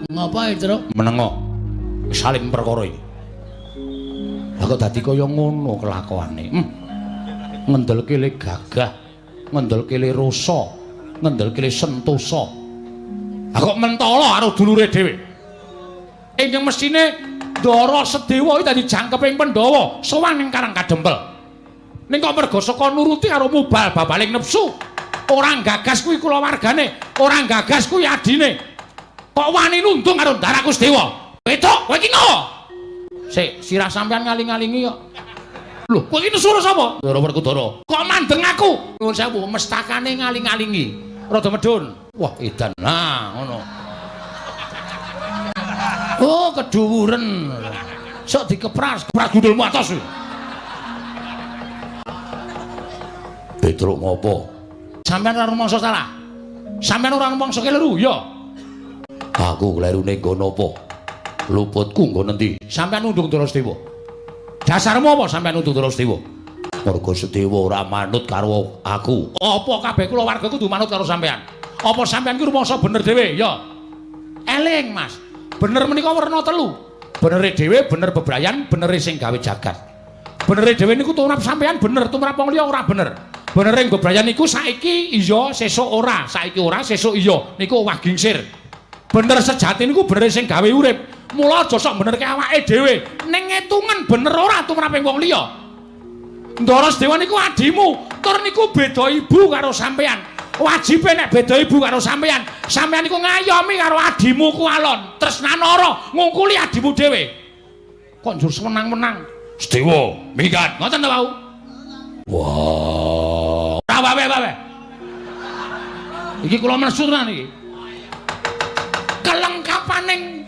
Ngapa Truk? Menengo. Saling perkara iki. Lah kok dadi kaya ngono kelakuane. Ngendelke le gagah, ngendelke le rasa, ngendelke le sentosa. Lah kok mentala karo dulure dhewe. Ingkang mestine Ndara Sedewa iki dadi jangkeping Pandhawa sowan ning Karang Kadempel. Ning kok merga saka nuruti karo mubal babaling nepsu. Ora gagas kuwi kulawargane, ora gagas kuwi adine. Kok wani nundung karo Ndaraku Sedewa? Wedok, kowe iki ngopo? Sik, sirah sampean ngaling-alingi kok. Lho, kowe iki nesu sapa? Ndara Werkudara. Kok mandeng aku? Nuwun sewu, mestakane ngaling-alingi. Rada medun. Wah, edan. Nah, ngono. Oh, keduwuren. Sok dikepras gundulmu atos. Petruk ngopo? Sampeyan ora rumangsa salah. Sampeyan ora rumangsa keliru, ya. Aku klerune nggo napa? Luputku nggo nendi? Sampeyan nundung Ndara Sedewa. Dasarmu apa sampeyan nundung Ndara Sedewa? Merga Sedewa ora manut karo aku. Apa kabeh kulawarga kudu manut karo sampeyan? Apa sampeyan ki rumangsa bener dhewe, ya? Eling, Mas. Bener menika werna telu. Benere dhewe, bener bebrayan, benere sing gawe jagat. Benere dhewe niku tumrap sampeyan bener, tumrap wong liya ora bener. Benere ing bebrayan niku saiki iya, sesuk ora. Saiki ora, sesuk iya. Niku owah gingsir. Bener sejati niku bener sing gawe urip. Mula aja sok benerke awake dhewe. Ning ngetungen bener ora tumrap ing wong liya. Ndara Sedewa niku adimu, tur niku beda ibu karo sampeyan. Wajibe nek beda ibu karo sampeyan, sampeyan niku ngayomi karo adimu ku alon, tresnanara ngungkuli adimu dhewe. Kok njur semenang-menang. Sedewa, minggat. Ngoten ta, Pak? Wah. Ora wae-wae. Iki kula mesut tenan iki. Kelengkapaning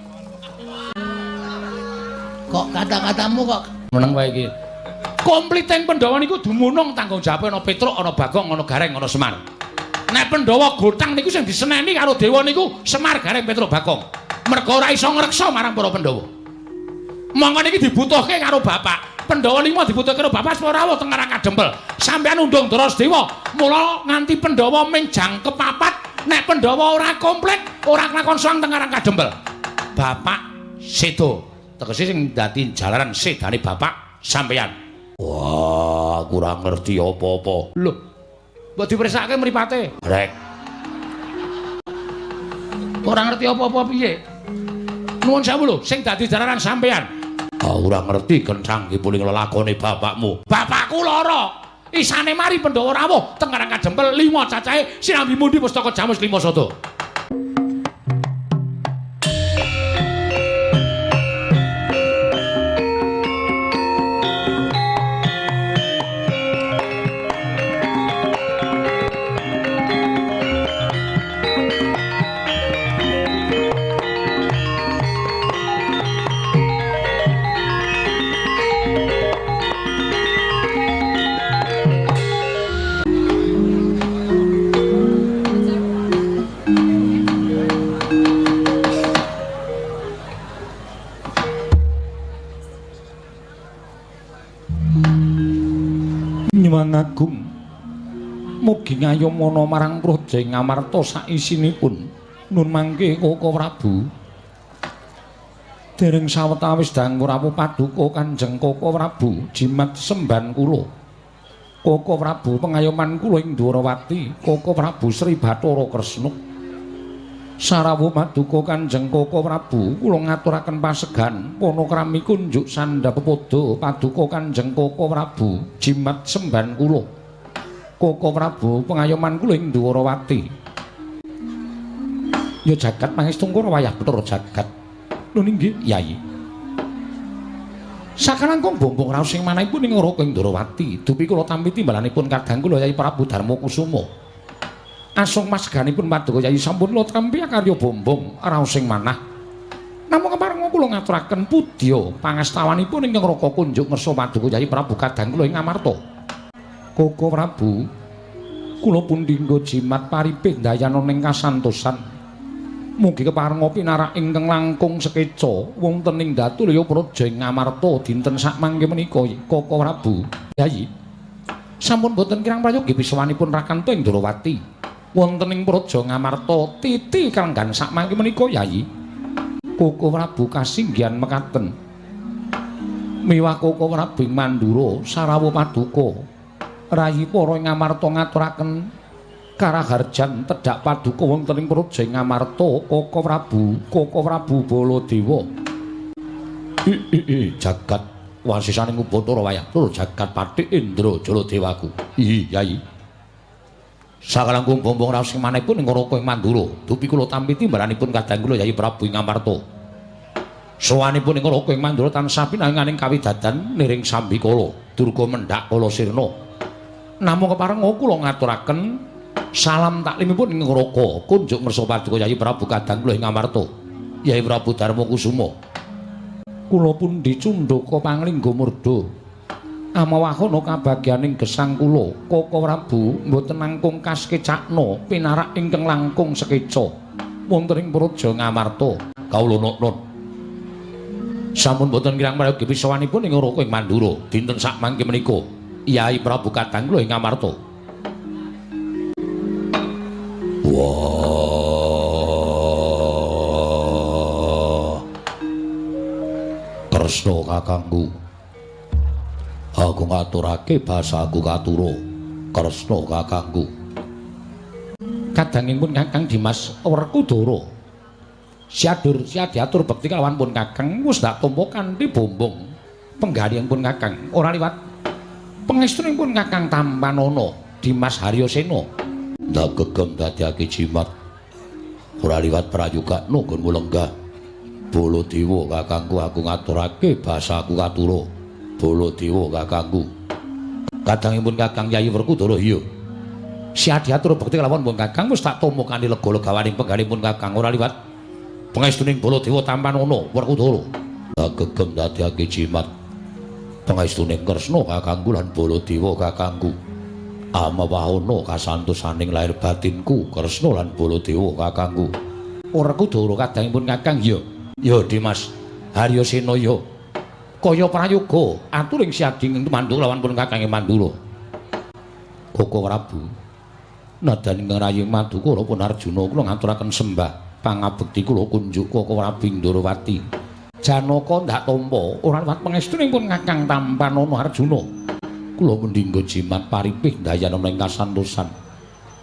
Kok kata-katamu kok meneng wae iki. Kompliting Pandhawa niku dumunung tanggung jawabe ana Petruk, ana Bagong, ana Gareng, ana Semar. Nek Pandhawa gotang niku sing diseneni karo dewa niku Semar, Gareng, Petruk, Bagong. Merga ora iso ngreksa marang para Pandhawa. Monggo niki dibutuhke karo bapak. Pandhawa niku dibutuhke karo bapak supaya rawuh teng Karang Kadempel. Sampeyan undung Ndara Sedewa, mula nganti Pandhawa ming jangkep papat. Nek Pandhawa ora komplit, ora kelakon sowan teng Karang Kadempel. Bapak sedo. Tegese sing dadi jalaran sedane bapak sampeyan. Wah, kurang ngerti apa-apa. Lho, mbok dipersake mripate. Rek. Ora ngerti apa-apa piye? Nuwun sewu lho, sing dadi jalaran sampeyan. Ora ngerti kencanggipun lelakone bapakmu. Bapakku lara. Isane mari Pandhawa rawuh teng Karang Kadempel 5 cacahe sinambi mundi pustaka Jamus 5 Sada. Agung mugi ngayomana marang Praja Ngamarta saisinipun. Nun mangke Koko Prabu dereng sawetawis dangu rawuh paduka Kanjeng Koko Prabu jimat semban kula. Koko Prabu pengayoman kula ing Dwarawati, Koko Prabu Sri Bathara Kresna. Sarawuh paduka Kanjeng Koko Prabu kula ngaturaken pasegan panakrami kunjuk sandhapada paduka Kanjeng Koko Prabu jimat semban kula. Koko Prabu pengayoman kula ing Dwarawati. Ya jagat pangestungkara wayah Bathara jagat. Lho nggih, Yai. Sakalangkung bombong raos sing manahipun ing Raka ing Dwarawati, dupi kula tampi timbalanipun kadang kula Yai Prabu Darma Kusuma. Asung maseganipun paduka Yai sampun kula tampi karya bombong raos sing manah. Namung kepareng kula ngaturaken pudya pangastawanipun ing Raka kunjuk ngersa paduka Yai Prabu kadang kula ing Ngamarta. Koko Prabu, kula pun dinggo jimat paripih dayana ning kasantosan. Mugi keparenga pinarak ingkang langkung sekeca wonten ing Datulya Praja ing Ngamarta dinten sakmangke menika Koko Prabu. Yai, sampun boten kirang prayogi pisawanipun Rakanta ing Dwarawati wonten ing Praja Ngamarta titi kalenggan sakmangke menika Yai. Koko Prabu kasinggihan mekaten miwah Koko Prabu Mandura Sarawa Paduka rayi para Ngamarta ngaturaken karaharjan tedhak paduka wonten ing praja Ngamarta Koko Prabu Baladewa jagat wasisaning Ubatara wayah tur jagat Pathik Indra Jaladewaku Yai sakalangkung bombong raos manipun ing Raka ing Mandura dupi kula tampi timbalanipun kadang kula Yai Prabu ing Ngamarta sawanipun ing Raka ing Mandura tansah pinanganing kawidadan niring Sambikala durga mendhak kala sirna namung kepareng kula ngaturaken salam taklimipun ing Raka kunjuk ngersa paduka Yai Prabu kadang kula ing Ngamarta Yai Prabu Darma Kusuma kula pun dicundhaka panglingga murda amawahono kabagyaning gesang kula Koko Prabu mboten langkung kaskecakna pinarak ingkang langkung sekeca wonten ing praja Ngamarta kawula nun sampun boten kirang prayogi pisawanipun ing Raka ing Mandura dinten sak mangke menika Yai Prabu kadang kula ing Ngamarta Kresna kakangku aku ngaturake basaku katura Kresna kakangku kadangipun Kakang Dimas Werkudara siadur bekti kalawan pun Kakang wis dak tampa kanthi bombong penggalihipun Kakang ora liwat pangestunipun Kakang Tampanana Dimas Haryasena ndak gegem dadiake jimat ora liwat prayogakna nggonmu lenggah Baladewa kakangku aku ngaturake basaku katura Baladewa kakangku kadangipun Kakang Yayi Werkudara iya siadiatur bekti kalawan pun Kakang wis tak tampa kanthi lega-legawaning penggalihipun Kakang ora liwat pangestuning Baladewa Tampanana Werkudara ndak gegem dadiake jimat pangestuning Kresna kakangku lan Baladewa kakangku amawahono kasantosaning lahir batinku Kresna lan Baladewa kakangku Werkudara kadangipun Kakang iya ya Dimas Haryasena ya kaya prayoga aturing siading Mandura lawan pun Kakang Mandura Koko Prabu nadyan ingkang rayi Madukara pun Arjuna kula ngaturaken sembah pangabekti kula kunjuk Koko Prabu Indrawati Janaka ndak tampa ora liwat pangestunipun Kakang Tampanana Arjuna kula mendingga jimat paripih dayana ing kasantosan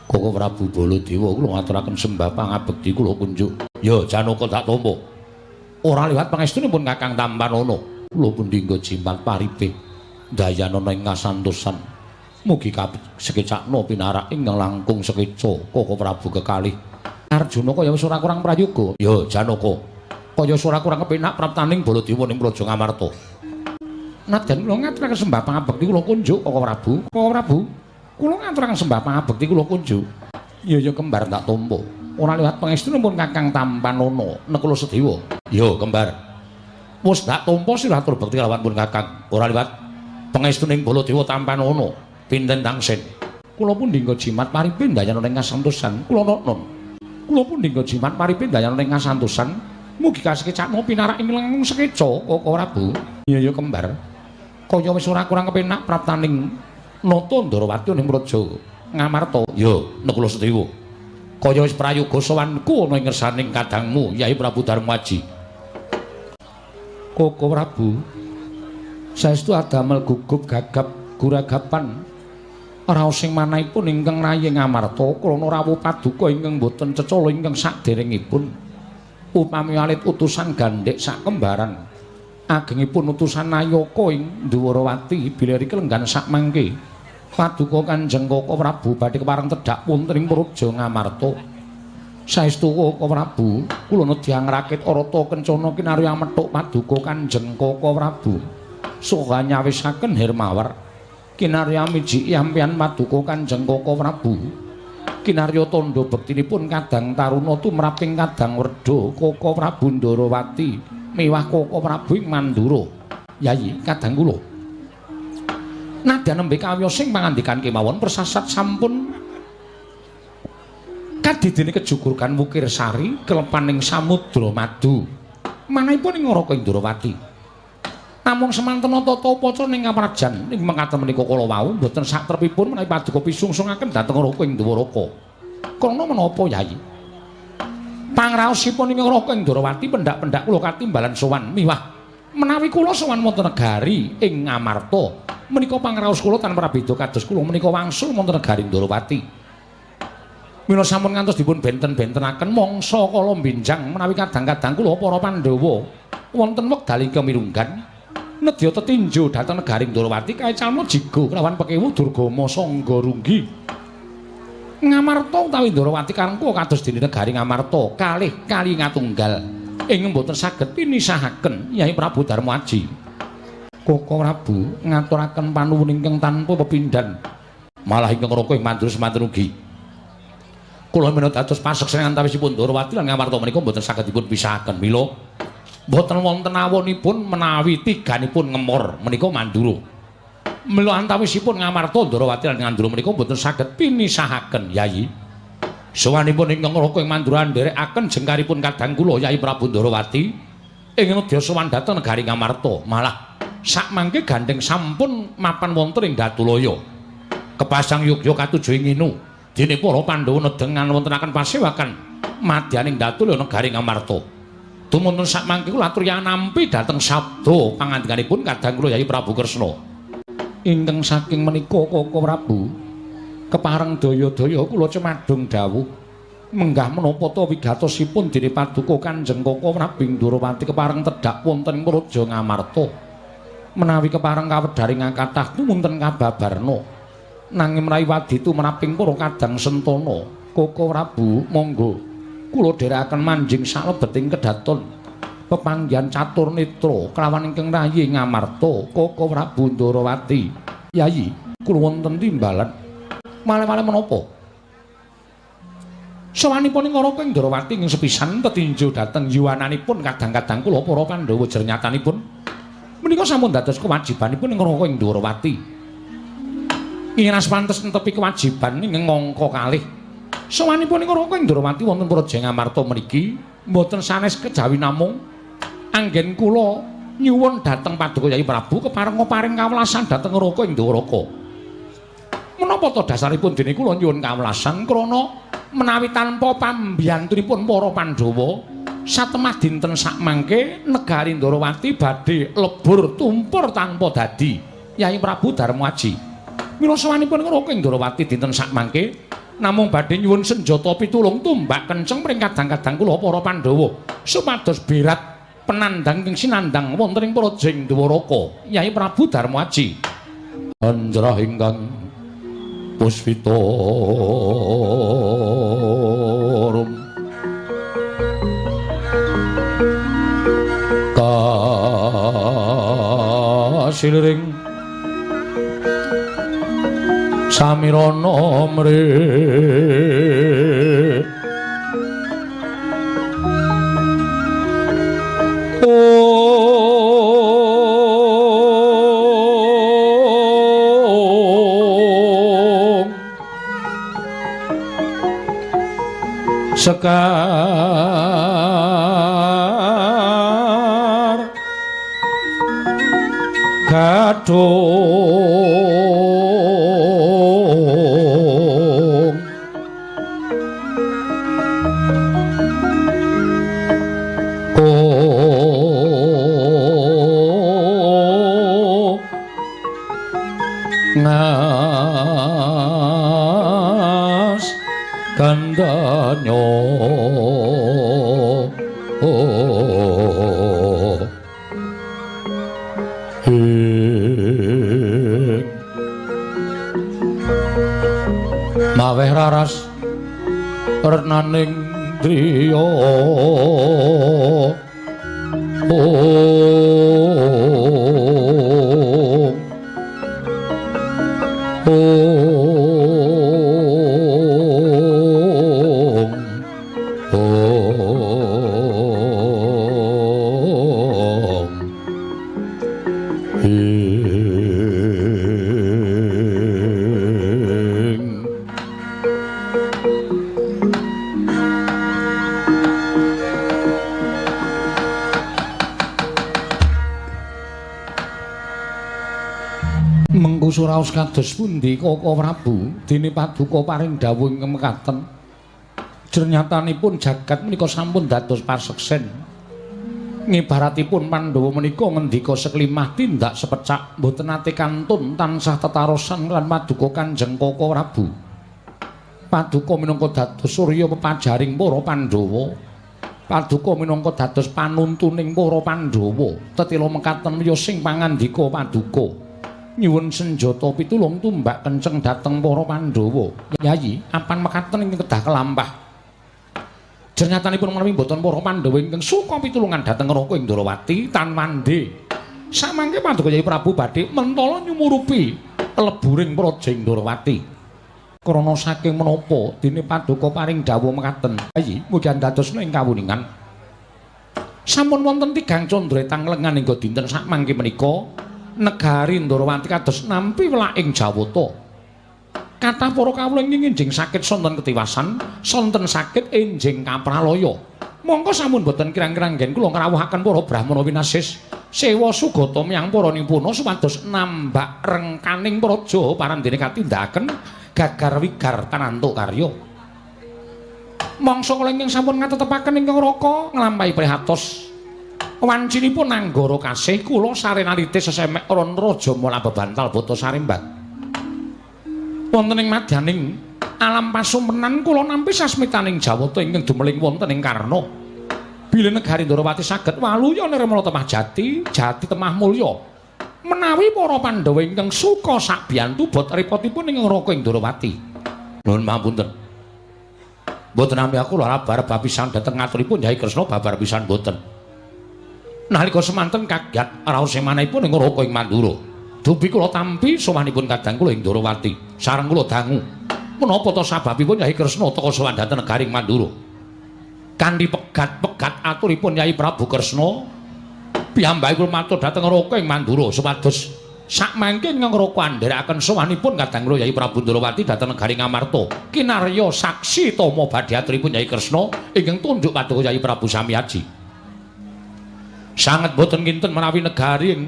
Koko Prabu Baladewa kula ngaturaken sembah pangabekti kula kunjuk ya Janaka ndak tampa ora liwat pangestunipun Kakang Tampanana kula pundingga jimat paripih dayana ing kasantosan mugi sekecakna pinarak ingkang langkung sekeca Koko Prabu kekalih Arjuna kaya wis ora kurang prayoga ya Janaka kaya ora kurang kepenak praptaning Baladewa ning praja Ngamarta nadyan kula ngaturaken sembah pangabekti kula kunjuk Koko Prabu kula ngaturaken sembah pangabekti kula kunjuk ya kembar tak tampa ora liwat pangestunipun Kakang Tampanana Nekula Sedewa ya kembar wis dak tampa silatur bekti kalawan pun Kakang ora liwat pangestuning Baladewa Tampanana pinten tangsen kula pun dinggo jimat paripih dayana ing kasantosan kula nun kula pun dinggo jimat paripih dayana ing kasantosan mugi kasekecakna pinarak ing langkung sekeca Koko Prabu ya kembar kaya wis ora kurang kepenak praptaning Nata Ndarawati ning praja Ngamarta ya Nekula Sedewa kaya wis prayoga sowanku ana ing ngersaning kadangmu Yai Prabu Darmaji Koko Prabu saestu adamel gugup gagap guragapan raos sing manahipun ingkang rayi Ngamarta krana rawuh paduka ingkang boten cecala ingkang saderengipun upami alit utusan gandhek sak kembaran agengipun utusan Nayaka ing Ndarawati bileri kelenggan sak mangke paduka Kanjeng Koko Prabu badhe kepareng tedhak wonten ing praja Ngamarta saestu Koko Prabu kula nedya ngrakit arata kencana kinarya methuk paduka Kanjeng Koko Prabu saha nyawisaken Hermawar kinarya miji yampian paduka Kanjeng Koko Prabu kinarya tandha bektinipun kadang taruna tumraping kadang werda Koko Prabu Ndarawati miwah Koko Prabu ing Mandura Yayi kadang kula nadyan nembe kawiyosing pangandikan kemawon persasat sampun kadidene kejugurkan Wukir Sari kelepaning Samudra Madu manahipun ing Raka Indrawati namung semanten tata upacara ning kaprajan ing mekaten menika kala wau boten satrepipun menawi paduka pisungsungaken dhateng Raka ing Dwaraka krana menapa Yayi Pangraosipun ing Raka Indrawati pendak-pendak kula katimbalan sowan miwah menawi kula sowan wonten negari ing Ngamarta menika pangraos kula tanpa beda kados kula menika wangsul wonten negari Indrawati. Mila sampun ngantos dipun benten-bentenaken mangsa kala benjang menawi kadang-kadang kula para Pandhawa wonten wekdal ingkang mirunggan nedya tetinju dhateng negari Indrawati kaecalmu jigo kelawan pekewu Durgama Sangga Runggi. Ngamarta utawi Indrawati karengku kados dene negari Ngamarta kalih kali ngatunggal ing boten saged pinisahaken Nyai Prabu Darma Aji. Koko Prabu ngaturaken panuwun ingkang tanpa pepindhan malah ingkang Raka ing mandura-mandura ugi. Kula menawi dados paseksan antawisipun Ndrawati lan Ngamarta menika mboten saged dipun pisahaken. Mila mboten wonten awonipun menawi tiganipun ngemor menika Mandura. Mila antawisipun Ngamarta Ndrawati lan Ngandura menika mboten saged pinisahaken, Yayi. Sawanipun ingkang Raka ing Mandura nderekaken jengkaripun kadang kula Yayi Prabu Ndrawati ing nedya sowan dhateng negari Ngamarta. Malah sakmangke gandeng sampun mapan wonten ing Datulaya. Kepasang Yogya katuju ing Inu. Dene para Pandhawa nedengan wontenaken pasewakan madyaning Datulaya negari Ngamarta. Dumunten sakmangke kula atur yanampi dhateng sabda pangandikanipun kadang kula Yayi Prabu Kresna. Ingkang saking menika Koko Prabu kepareng daya-daya kula cemadung dawuh menggah menapa ta wigatosipun dene Paduka Kanjeng Koko Prabu Ndrawati kepareng tedhak wonten ing Praja Ngamarta. Menawi kepareng kawedharing kathah wonten kababarna nanging menawi waditu menaping para kadang sentana Koko Prabu monggo kula dherekaken manjing salebeting kedaton pepanggihan catur netra kelawan ingkang rayi Ngamarta Koko Prabu Ndrawati. Yayi kula wonten timbalan malih-malih menapa sawanipun ing Raka Indrawati ing sepisan tetinju dhateng yuwananipun kadang-kadang kula para Pandhawa jernyatanipun menika sampun dados kewajibanipun ing Raka Indrawati. Ingras pantes netepi kewajiban ing ngangka kalih. Sawanipun ing Raka Indrawati wonten Praja Ngamarta mriki mboten sanes kejawi namung anggen kula nyuwun dhateng Paduka Yayi Prabu kepareng paring kawelasan dhateng Raka Indrawata. Menapa to dasaripun dene kula nyuwun kawelasan krana menawi tanpa pambiyantunipun para Pandhawa satemah dinten sakmangke negari Indrawati badhe lebur tumpur tanpa dadi Yayi Prabu Darma Aji. Mila sawanipun Raka Indrawati dinten sakmangke namung badhe nyuwun senjata pitulung tumbak kenceng pring kadang-kadang kula para Pandhawa supados berat penandang ing sinandang wonten ing Praja Indrawata Yayi Prabu Darma Aji. Anjrah ingkang Puspitorum kasilring Samirana mre sekar gadung ngas kandanya maweh raras renaning driya suraos kados pundi Koko Prabu dene Paduka paring dawuh ing mekaten Jernyatanipun jagat menika sampun dados paseksen. Ngibaratipun Pandhawa menika ngendika seklimah tindak sepecak boten nate kantun tansah tetarosan lan paduka Kanjeng Koko Prabu. Paduka minangka dados surya pepajaring para Pandhawa. Paduka minangka dados panuntuning para Pandhawa. Tetela mekaten ya sing pangandika paduka. Nyuwun senjata pitulung tumbak kenceng dhateng para Pandhawa. Yayi, apan mekaten ing kedah kelampah. Jernyatanipun menawi boten para Pandhawa ingkang suka pitulungan dhateng Raka Indrawati tan mande. Samangke paduka Yayi Prabu badhe mentala nyumurupi leburing Praja Indrawati. Krana saking menapa dene paduka paring dawuh mekaten. Yayi, mugi andadosna ing kawuningan. Sampun wonten 3 candra tanglengan ingga dinten sakmangke menika negari Indrawati kados nampi welaking Jawata. Kathah para kawula ingkang enjing sakit sonten ketiwasan, sonten sakit enjing kapralaya. Mongko sampun boten kirang-kirang nggen kula ngrawuhaken para Brahmana winasis sewa sugata miyang para nipuna supados nambak rengkaning praja parandene katindakaken gagar wigar tanantuk karya. Mangsa kula ingkang sampun ngatetepaken ingkang Raka nglampahi prihatos. Wancinipun anggara kasih kula sarenalite sesemek ron raja mula bebantal bata sarembang. Wonten ing madyaning alam pasumpenan kula nampi sasmitaning Jawata ingkang dumeling wonten ing Karna. Bilih negari Ndrawati saged waluya nirmala temah jati, jati temah mulya. Menawi para Pandhawa ingkang suka sakbiyantu bot repotipun ing Raka Indrawati. Nuwun pamunten. Mboten nampi aku lara babar pisan dhateng ngaturipun Nyai Kresna babar pisan mboten. Nalika semanten kagiat raos semanipun ing Raka ing Mandura. Dupi kula tampi sowanipun kadang kula ing Ndrawati. Sareng kula dangu. Menapa ta sababipun Nyai Kresna teka sowan dhateng negari Mandura? Kanthi pegat-pegat aturipun Nyai Prabu Kresna piyambakipun matur dhateng Raka ing Mandura supados sakmangke ingkang Raka andherekaken sowanipun kadang kula Nyai Prabu Ndrawati dhateng negari Ngamarta kinarya saksi tama badhe aturipun Nyai Kresna ingkang tunduk paduka Nyai Prabu Samyaji. Sanget boten kinten menawi negari ing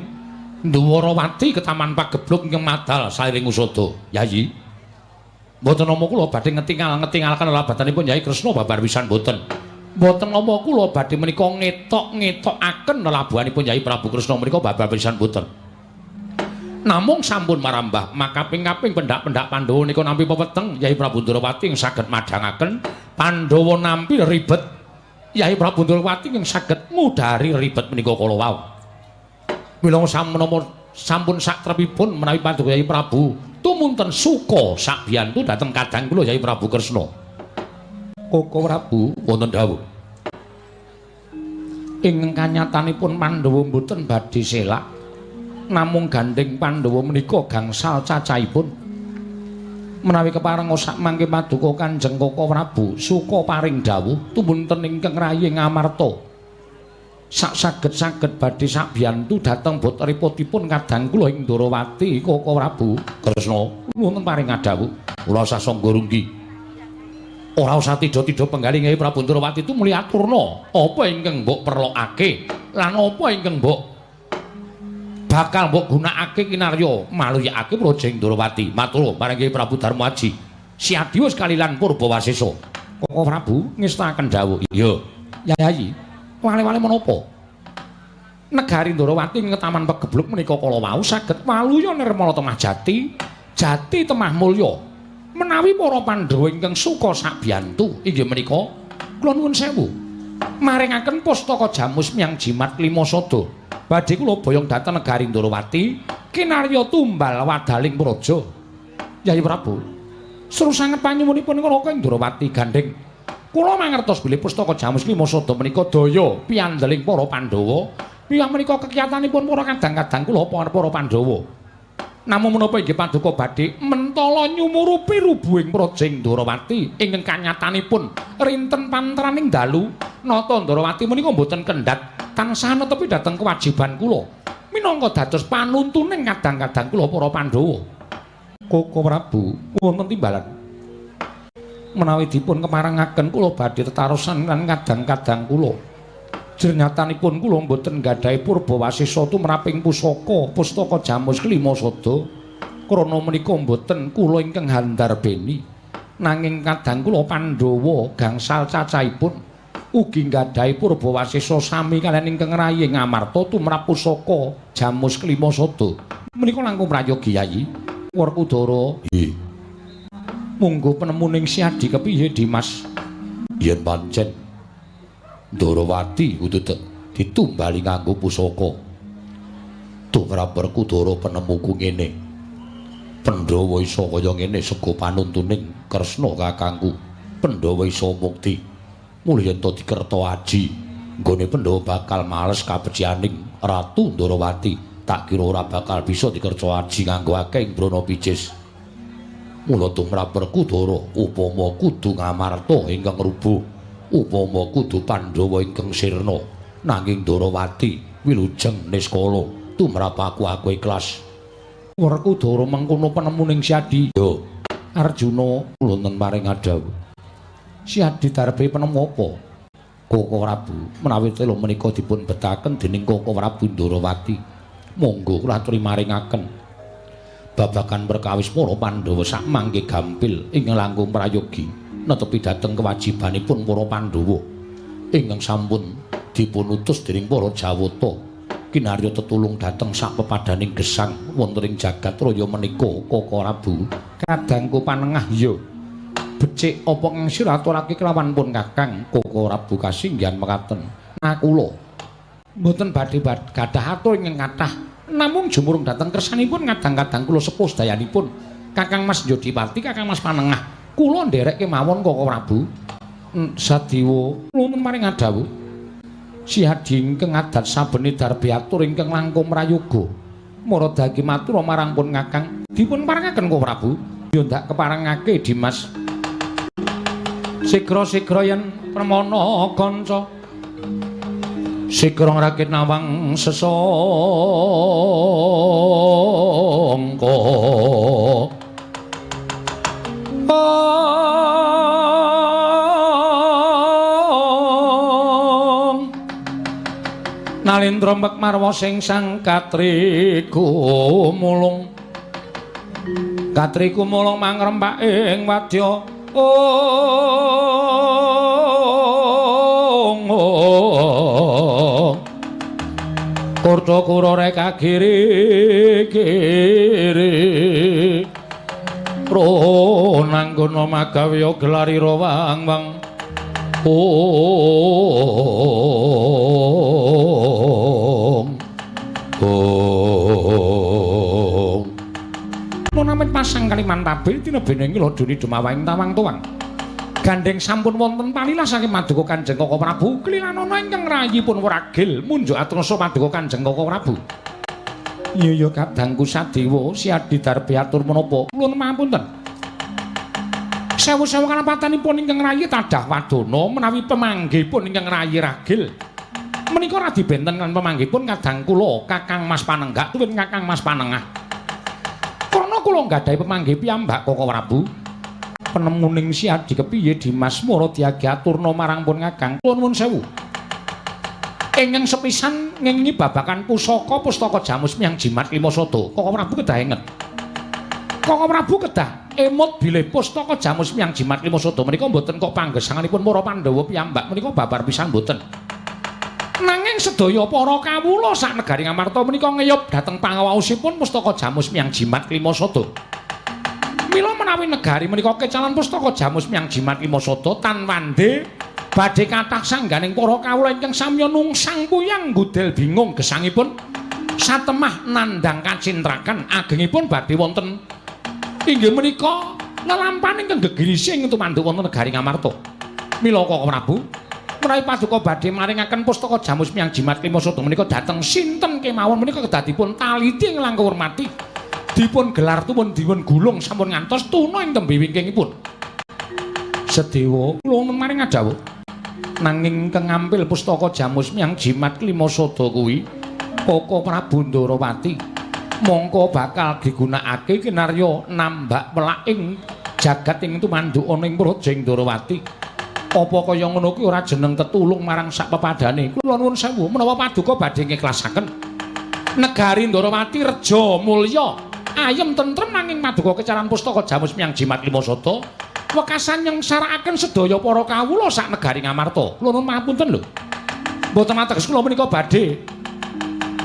Ndwarawati ketaman pagebluk ingkang madal sairing usada. Yayi, mboten nama kula badhe ngetingal-ngetingalaken lelabatanipun Nyai Kresna babar pisan mboten. Mboten nama kula badhe menika ngetok-ngetokaken lelabuhanipun Nyai Prabu Kresna menika babar pisan mboten. Namung sampun marambah makaping-kaping pendak-pendak Pandhawa nika nampi pepeteng Nyai Prabu Ndrawati ing saged madhangaken Pandhawa nampi ribet. Nyai Prabu Ndrawati ing saged ngudari ribet menika kala wau. Mila sampun satrepipun menawi paduka Nyai Prabu tumunten suka sakbiyantu dhateng kadang kula Nyai Prabu Kresna. Koko Prabu wonten dawuh. Ing kanyatanipun Pandhawa mboten badhe selak. Namung gandeng Pandhawa menika gangsal cacahipun. Menawi kepareng sakmangke paduka Kanjeng Koko Prabu suka paring dawuh tumunten ingkang rayi Ngamarta. Saged-saged badhe sakbiyantu dhateng bot repotipun kadang kula ing Ndrawati Koko Prabu Kresna wonten paring dawuh kula sasangga runggi ora usah tida-tida penggalih Nyai Prabu Ndrawati itu muli aturna apa ingkang mbok perlokake lan apa ingkang mbok bakal mbok gunakake kinarya maluyakake Praja Ndrawati. Matur marang Nyai Prabu Darmaji Siadiwa sekalilan Purbawasesa. Koko Prabu ngestaken dawuh. Iya Yayi, wale-wale menapa? Negari Ndrawati ing ketaman pagebluk menika kala wau saged waluya nirmala temah jati, jati temah mulya. Menawi para Pandhawa ingkang suka sakbiyantu inggih menika kula nuwun sewu maringaken pustaka jamus miyang jimat lima sada. Badhe kula boyong dhateng negari Ndrawati kinarya tumbal wadaling praja. Nyai Prabu, suruh sanget panyuwunipun Raka Indrawati gandeng kula mangertos bilih pustaka jamus lima sada menika daya piandeling para Pandhawa. Miyang menika kekiyatanipun para kadang-kadang kula para Pandhawa. Namung menapa inggih paduka badhe mentala nyumurupi rubuhing Praja Ndrawati ingkang kanyatanipun rinten pantraning dalu nata Ndrawati menika mboten kendhat tansah netepi dhateng kewajiban kula minangka dados panuntuning kadang-kadang kula para Pandhawa. Koko Prabu wonten timbalan menawi dipun kemarangaken kula badhe tetarosan lan kadang-kadang kula. Jernyatanipun kula mboten nggadhahi Purbawasesa tumraping pustaka jamus kelima sada. Krana menika mboten kula ingkang handarbeni. nanging kadang kula Pandhawa gangsal cacahipun ugi nggadhahi Purbawasesa sami kaliyan ingkang rayi Ngamarta tumrap pusaka Jamus Klimasada. Menika langkung prayogi Yayi. Werkudara. Nggih. Monggo penemuning Si Adi kepiye Dimas? Yen pancen Ndarawati kudu ditumbali nganggo pusaka. Tumrap Werkudara penemuku ngene. Pandhawa isa kaya ngene sega panuntuning Kresna kakangku. Pandhawa isa mukti. Mulya ento dikerta aji. Nggone Pandhawa bakal males kabecianing Ratu Ndarawati. Tak kira ora bakal bisa dikerta aji nganggo akeh ing brana picis. Mula tumrap Werkudara upama kudu Ngamarta ingkang rubuh, upama kudu Pandhawa ingkang sirna, nanging Ndarawati wilujeng niskala tumrap aku ikhlas. Werkudara mengkono penemuning Si Adi. Yo, Arjuna wonten maring adhawu. Si Adi darbe penemu apa? Koko Prabu menawi tela menika dipun betaken dening Koko Prabu Ndarawati. Monggo kula aturi maringaken. Babagan perkawis para Pandhawa sak mangke gampil ingkang langkung prayogi netepi dhateng kewajibanipun para Pandhawa ingkang sampun dipun utus dening para Jawata. Kinarya tetulung dhateng sak pepadaning gesang wonten ing jagat raya menika Koko Prabu kadangku panengah ya becik apa kang sira aturake kelawan pun Kakang Koko Prabu kasinggihan mekaten nakula mboten badhe gadah atur ingkang kathah namung jumurung dhateng kersanipun kadang-kadang kula sepuh sedayanipun Kakang Mas Yodipati Kakang Mas Panengah kula nderek kemawon Koko Prabu Sadiwa nuwun maring adhawu. Si Adi ingkang adat sabeni darbe atur ingkang langkung prayoga maradagi matur marang pun Kakang dipun paringaken Koko Prabu ya ndak keparengake Dimas sigra-sigra yen pramana kanca sigra ngrakit nawang sesangka Nalindra Mekmarwa sing sang katriku mulung mangrempak ing wadya Kurta kurore kagiri-giri Prananggana magawe gelarira wang-wang Nonamit pasang kaliman tabir tinebene ngilodoni dumawahing tawang tuwang gandeng sampun wonten palilah saking Maduka Kanjeng Koko Prabu klilanana ingkang rayipun wragil munjuk atrasa Maduka Kanjeng Koko Prabu. Iya kadangku Sadiwa Si Adi darbe atur menapa kula mapunten. Sewu-sewu kalapatanipun ingkang rayi tadah wadana menawi pemanggihipun ingkang rayi ragil. Menika radi benten kan pemanggihipun kadang kula Kakang Mas Panenggak tuwin Kakang Mas Panengah. Karena kula nggadahi pemanggih piyambak Koko Prabu. Penemuning Si Adi kepiye Dimas mara diagi aturna marang pun Kakang. Kula nuwun sewu. Ingkang sepisan ngengi babakan pustaka Jamus Miyang Jimat Klimasada. Koko Prabu kedah inget. Koko Prabu kedah emut bilih pustaka Jamus Miyang Jimat Klimasada menika mboten kok panggesanganipun para Pandhawa piyambak menika babar pisan mboten. Nanging sedaya para kawula sak negari Ngamarta menika ngeyop dhateng pangawaosipun pustaka Jamus Miyang Jimat Klimasada. Mila menawi negari menika kecalan pustaka Jamus Miyang Jimat Klimasada tan wande badhe kathah sangganing para kawula ingkang samya nungsang puyang nggudel bingung gesangipun satemah nandhang kacintrakan agengipun badhe wonten inggih menika lelampahan ingkang gegirising tumanduk wonten negari Ngamarta. Mila Koko Prabu menawi paduka badhe maringaken pustaka Jamus Miyang Jimat Klimasada menika dhateng sinten kemawon menika kedah dipun taliti ing langkung hormati dipun gelar tuwun dipun gulung sampun ngantos tuna ing tembe wingkingipun. Sedewa kula maring adhawuh nanging ingkang ngampil pustaka Jamus Miyang Jimat Klimasada kuwi Koko Prabu Ndarawati mongko bakal digunakake kinarya nambak pelaking jagat ing tumanduk ana ing Projeng Ndarawati. Apa kaya ngono kuwi ora jeneng tetulung marang sak pepadane. Kula nuwun sewu menawa paduka badhe ngiklasaken negari Ndarawati reja mulya ayem tentrem nanging paduka kecaran pustaka Jamus Miyang Jimat Klimasada wekasan nyengsarakaken sedaya para kawula sak negari Ngamarta. Kula nuwun pangapunten lho. Mboten ateges kula menika badhe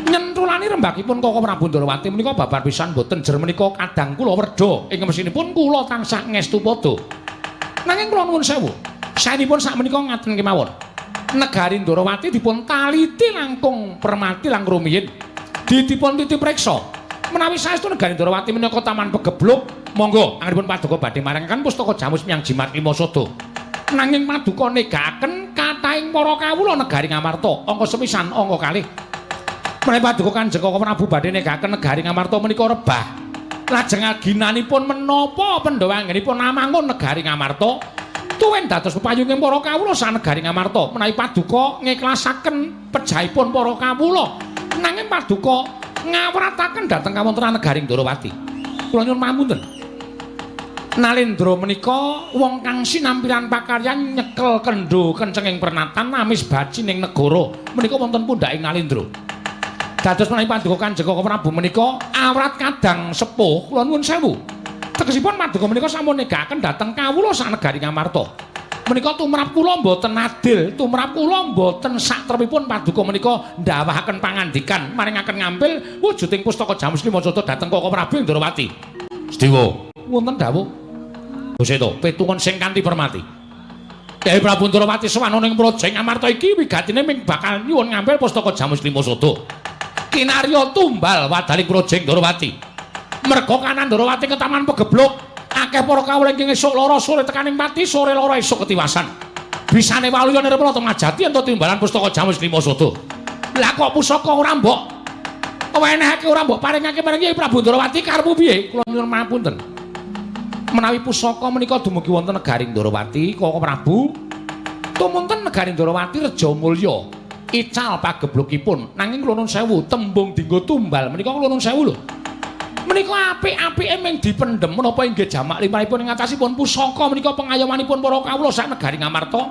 nyentulani rembakipun Koko Prabu Ndrawati menika babar pisan mboten jer menika kadang kula werda ing mesinipun kula tansah ngestu padha. Nanging kula nuwun sewu, saenipun sak menika ngaten kemawon. Negari Ndrawati dipun taliti langkung permati lang rumiyin. Dipun titi preksa. Menawi saestu negari Ndrawati menika taman pegebluk, monggo anggenipun paduka badhe marangaken pustaka Jamus Myang Jimat Lima Sada. Nanging paduka negaken kathahing para kawula negari Ngamarta angka sepisan angka kalih. Menawi paduka Kanjeng Koko Prabu badhe negaken negari Ngamarta menika rebah. Lajeng aginanipun menapa Pandhawa anggenipun namangun negari Ngamarta tuwin dados pepayunging para kawula sak negari Ngamarta. Menawi paduka ngiklasaken pejahipun para kawula nanging paduka ngawrataken dhateng kawontenan negari Ndrawati. Kula nyuwun pamunten. Nalendra menika wong kang sinampiran pakaryan nyekel kendho kencenging pernatan amis baci ning negara menika wonten pundhaking Nalendra. Dados menawi paduka Kanjeng Koko Prabu menika awrat kadang sepuh kula nuwun sewu. Tegesipun paduka menika sampun negaken dhateng kawula sak negari Ngamarta. Menika tumrap kula mboten adil, tumrap kula mboten saktrepipun paduka menika ndawahaken pangandikan maringaken ngambil wujuding pustaka Jamus Lima Sada dhateng Koko Prabu Ndrawati. Sedewa, wonten dawuh Gusto, petungan sing kanthi permati. Kyai Prabu Ndrawati sowan ning Projeng Ngamarta iki wigatine ming bakal nyuwun ngambil pustaka Jamus Lima Sada. Kinarya tumbal wadaling Projeng Ndrawati. Merga kanan Ndrawati ke taman pegebluk, akeh para kawula ingkang esuk lara sore tekaning pati, sore lara esuk ketiwasan. Bisane waluya nirmala temajati ento timbalan pustaka Jamus Lima Sada. Lah kok pusaka ora mbok wenehake ora mbok paringake marang Kyai Prabu Ndrawati karepmu piye? Kula nyuwun pangapunten. Menawi pusaka menika dumugi wonten negari Ndrawati, Koko Prabu tumunten negari Ndrawati Reja Mulya ical pageblukipun. Nanging kula nuwun sewu, tembung dinggo tumbal menika kula nuwun sewu lho. Menika apik-apike ming dipendhem menapa inggih jamak limanipun ing atasipun pusaka menika pengayomanipun para kawula sak negari Ngamarta.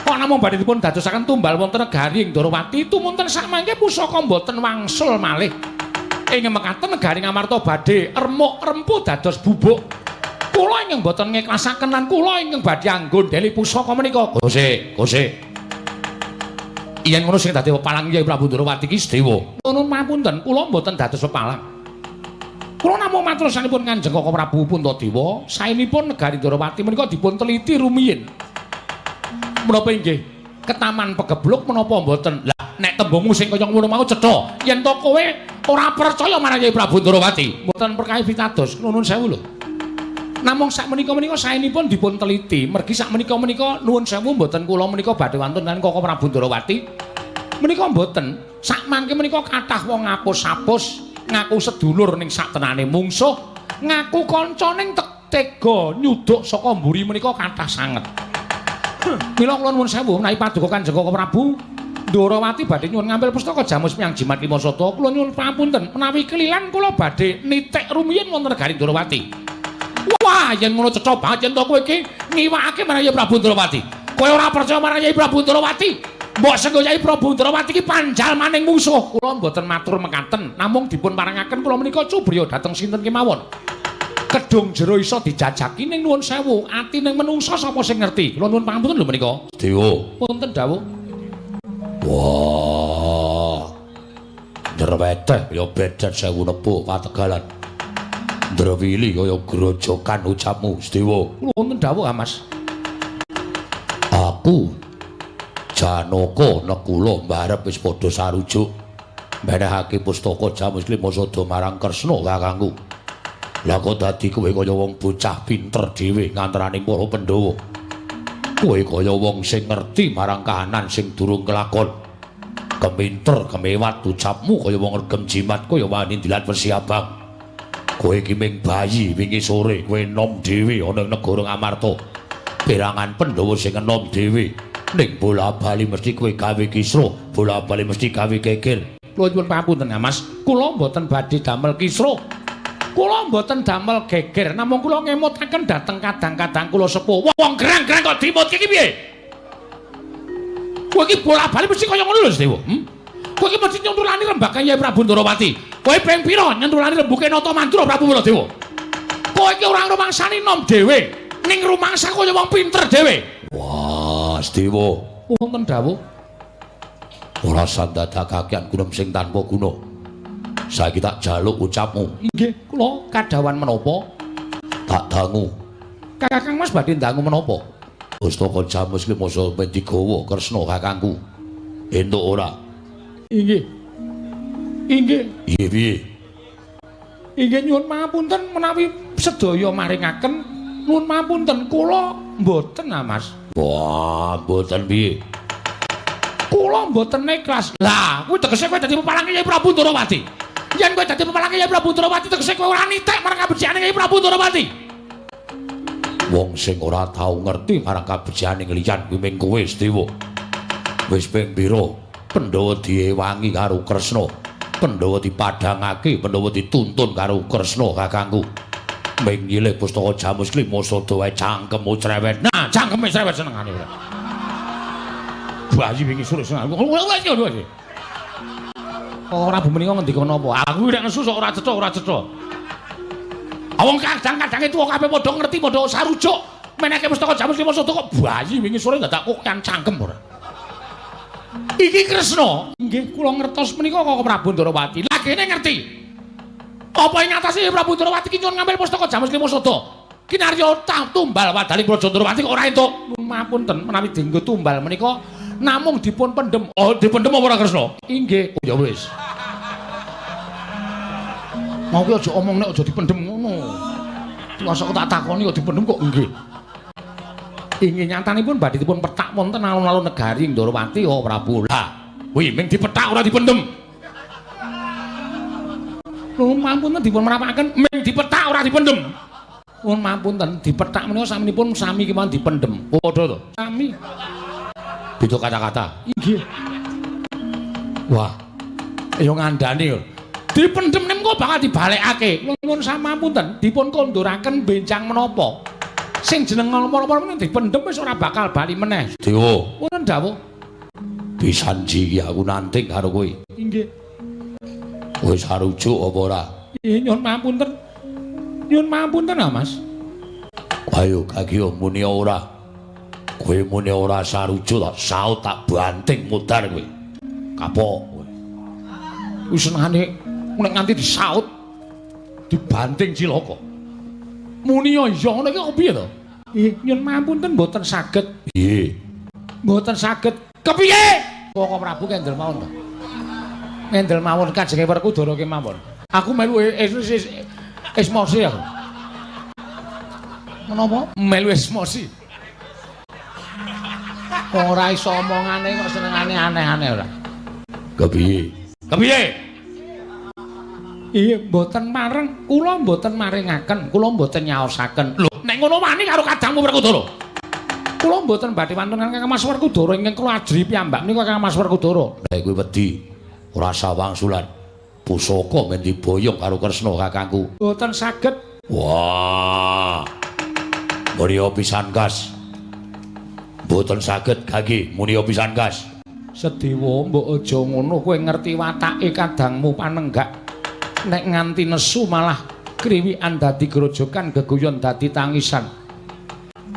Kok namung badhe dipun dadosaken tumbal wonten negari Ndrawati tumunten sak mangke pusaka mboten wangsul malih. Ing mekaten negari Ngamarta badhe remuk-rempu dados bubuk. Kula ingkang boten ngiklasaken lan kula ingkang badhe anggondheli pusaka menika. Gose. Yen ngono sing dadi pepalang Kyai Prabu Ndrawati iki Sedewa. Nuwun pamunten, kula mboten dados pepalang. Kula namung matur sanipun Kanjeng Koko Prabu Puntadewa, saenipun negari Ndrawati menika dipun teliti rumiyin. Menapa inggih ketaman pegebluk menapa mboten? Lah nek tembungmu sing kaya ngono mau cetha, yen to kowe ora percaya marang Kyai Prabu Ndrawati, mboten perkawis pitados. Nuwun sewu lho. Namung sak menika saenipun dipun teliti. Mergi sak menika nuwun sewu mboten kula menika badhe wonten lan Koko Prabu Ndrawati. Menika mboten. Sak mangke menika kathah wong ngapus-apus, ngaku sedulur ning saktenane mungsuh, ngaku kanca ning tega nyuduk saka mburi menika kathah sanget. Mila kula nuwun sewu menawi paduka Kanjeng Koko Prabu Ndrawati badhe nyuwun ngambil pustaka Jamus Myang Jimat Lima Sada, kula nyuwun pamunten menawi kelilan kula badhe nitik rumiyin wonten negari Ndrawati. Wah, yen ngono cetha banget yen to kowe iki ngiwakake marang Kyai Prabu Ndrawati. Kowe ora percaya marang Kyai Prabu Ndrawati? Mbok senggo Kyai Prabu Ndrawati iki panjal maning musuh. Kula mboten matur mekaten, namung dipun parangaken kula menika cubriya dhateng sinten kemawon. Kedung jero iso dijajaki ning nuwun sewu, atining menungsa sapa sing ngerti. Kula nuwun pangapunten lho menika. Dewa, wonten dawuh. Wah. Njerweteh ya bedet sewu nepu kategalan. Ndrawili kaya grojokan ucapmu, Sedewa. Wonten dawuh, Mas. Aku Janaka Nekula mbarep wis padha sarujuk menehake pustaka Jamus Lima Sada marang Kresna kakangku. Lah kok dadi kowe kaya wong bocah pinter dhewe ngantaraning para Pandhawa. Kowe kaya wong sing ngerti marang kahanan sing durung kelakon. Keminter kemewat ucapmu kaya wong regem jimat kaya wani dilat wesi abang. Kowe iki ming bayi wingi sore kowe enom dhewe ana ing negara Ngamarta. Perangan Pandhawa sing enom dhewe ning bola-bali mesti kowe gawe kisra, bola-bali mesti gawe geger. Kula nyuwun pamunten, Mas. Kula mboten badhe damel kisra. Kula mboten damel geger, namung kula ngemutaken dhateng kadang-kadang kula sepuh. Wong gerang-gerang kok dimutke iki piye? Kowe iki bola-bali mesti kaya ngono lho, Sedewa. Kowe iki mesti nyuntulani rembaka Kyai Prabu Ndrawati. Kowe ping pira nyentulani rembuke Nata Mandura Prabu Baladewa? Kowe iki ora rumangsani nom dhewe. ning rumangsa kaya wong pinter dhewe. Wah, Dewa. Wonten dawuh. Ora sandadakaken gunem sing tanpa guna. Saiki tak jaluk ucapmu. Nggih, kula kadhawan menapa? Tak dangu. Kakang Mas badhe dangu menapa? Pustaka Jamus ki masa digawa Kresna kakangku. Entuk ora? Inggih. Inggih. Iya piye? Inggih nyuwun pangapunten menawi sedaya maringaken nuwun pangapunten kula mboten Mas. Wah, mboten piye? Kula mboten ikhlas. Lah, kuwi tegese kowe dadi pepalange Kyai Prabu Ndorowati. Yen kowe dadi pepalange Kyai Prabu Ndorowati tegese kowe ora nitek marang kabejane Kyai Prabu Ndorowati. Wong sing ora tau ngerti marang kabejane liyan kuwi mung kowe, Dewa. Wis ping pira Pandhawa diewangi karo Kresna? Pandhawa dipadhangake, Pandhawa dituntun karo Kresna kakangku. Ming nyilih pustaka Jamus Klima Sada wae cangkemmu cerewet. Nah, cangkeme cerewet senengane ora. Bayi wingi suruh seneng. Ora bumenika ngendika napa? Aku nek nesu sok ora cetha. Wong kadang-kadang tuwa kabeh padha ngerti, padha sarujuk. Meneke pustaka Jamus Klima Sada kok bayi wingi sore dadak kok kan cangkem ora. Iki Kresna. Nggih, kula ngertos menika kok Prabu Ndorowati. Lah kene ngerti. Apa ing atase Prabu Ndorowati ki nyuwun ngambil pustaka Jamus Klima Sada? Kinarya tumbal wadaling Praja Ndorowati kok ora entuk. Mapunten menawi dienggo tumbal menika namung dipun pendhem. Oh, dipendhem apa ora Kresna? Inggih. Oh ya wis. Mau ki aja omong nek aja dipendhem ngono. Masa kok tak takoni kok dipendhem kok nggih. Inggih nyatanipun badhe dipun petak wonten alun-alun negari Ndorowati oh Prabu. Lah, kuwi ming dipethak ora dipendhem. Nuwun mapunten dipun merapaken ming dipethak ora dipendhem. Nuwun mapunten dipethak menika saminipun sami kemawon dipendhem. Padha to? Sami. Beda kata-kata. Inggih. Wah. Ya ngandani yo. Dipendhem niku bakal dibalekake. Nuwun samapunten dipun konduraken benjang menapa? Sing jeneng apa-apa menika dipendhem wis ora bakal bali meneh. Dewa. Wonten dawuh. Pisanji iki aku nanting karo kowe. Inggih. Wis sarujuk apa ora? Nggih, nyuwun pamunten. Nyuwun pamunten, Mas. Ayo kagio muni ora. Kowe muni ora sarujuk tak saut tak banting mudar kowe. Kapok kowe. Wis senengane nek nganti disaut dibanting cilaka. Muni iya ngono iki kok piye to? Nggih, nyuwun pamunten mboten saged. Nggih. Mboten saged. Kepiye? Kok Prabu kendel mawon to. Kendel mawon kajenge Werkudara kemawon. Aku melu esmosi aku. Menapa? Melu esmosi. Ora iso omongane kok senengane aneh-aneh ora. Kepiye? Kepiye? Iya, mboten mareng, kula mboten maringaken, kula mboten nyaosaken. Lho, nek ngono wani karo kadangmu Werkudara. Kula mboten badhe wonten Kang Mas Werkudara ingkang kula ajri piyambak menika Kang Mas Werkudara. Nek kuwi wedi ora sawangsulan. Pusaka men diboyong karo Kresna kakangku. Mboten saged. Wah. Mulya pisan kas. Mboten saged kaki mulya pisan kas. Sedewa mbok aja ngono kowe ngerti watake kadangmu panenggak. Nek nganti nesu malah kriwikan dadi grojokan geguyon dadi tangisan.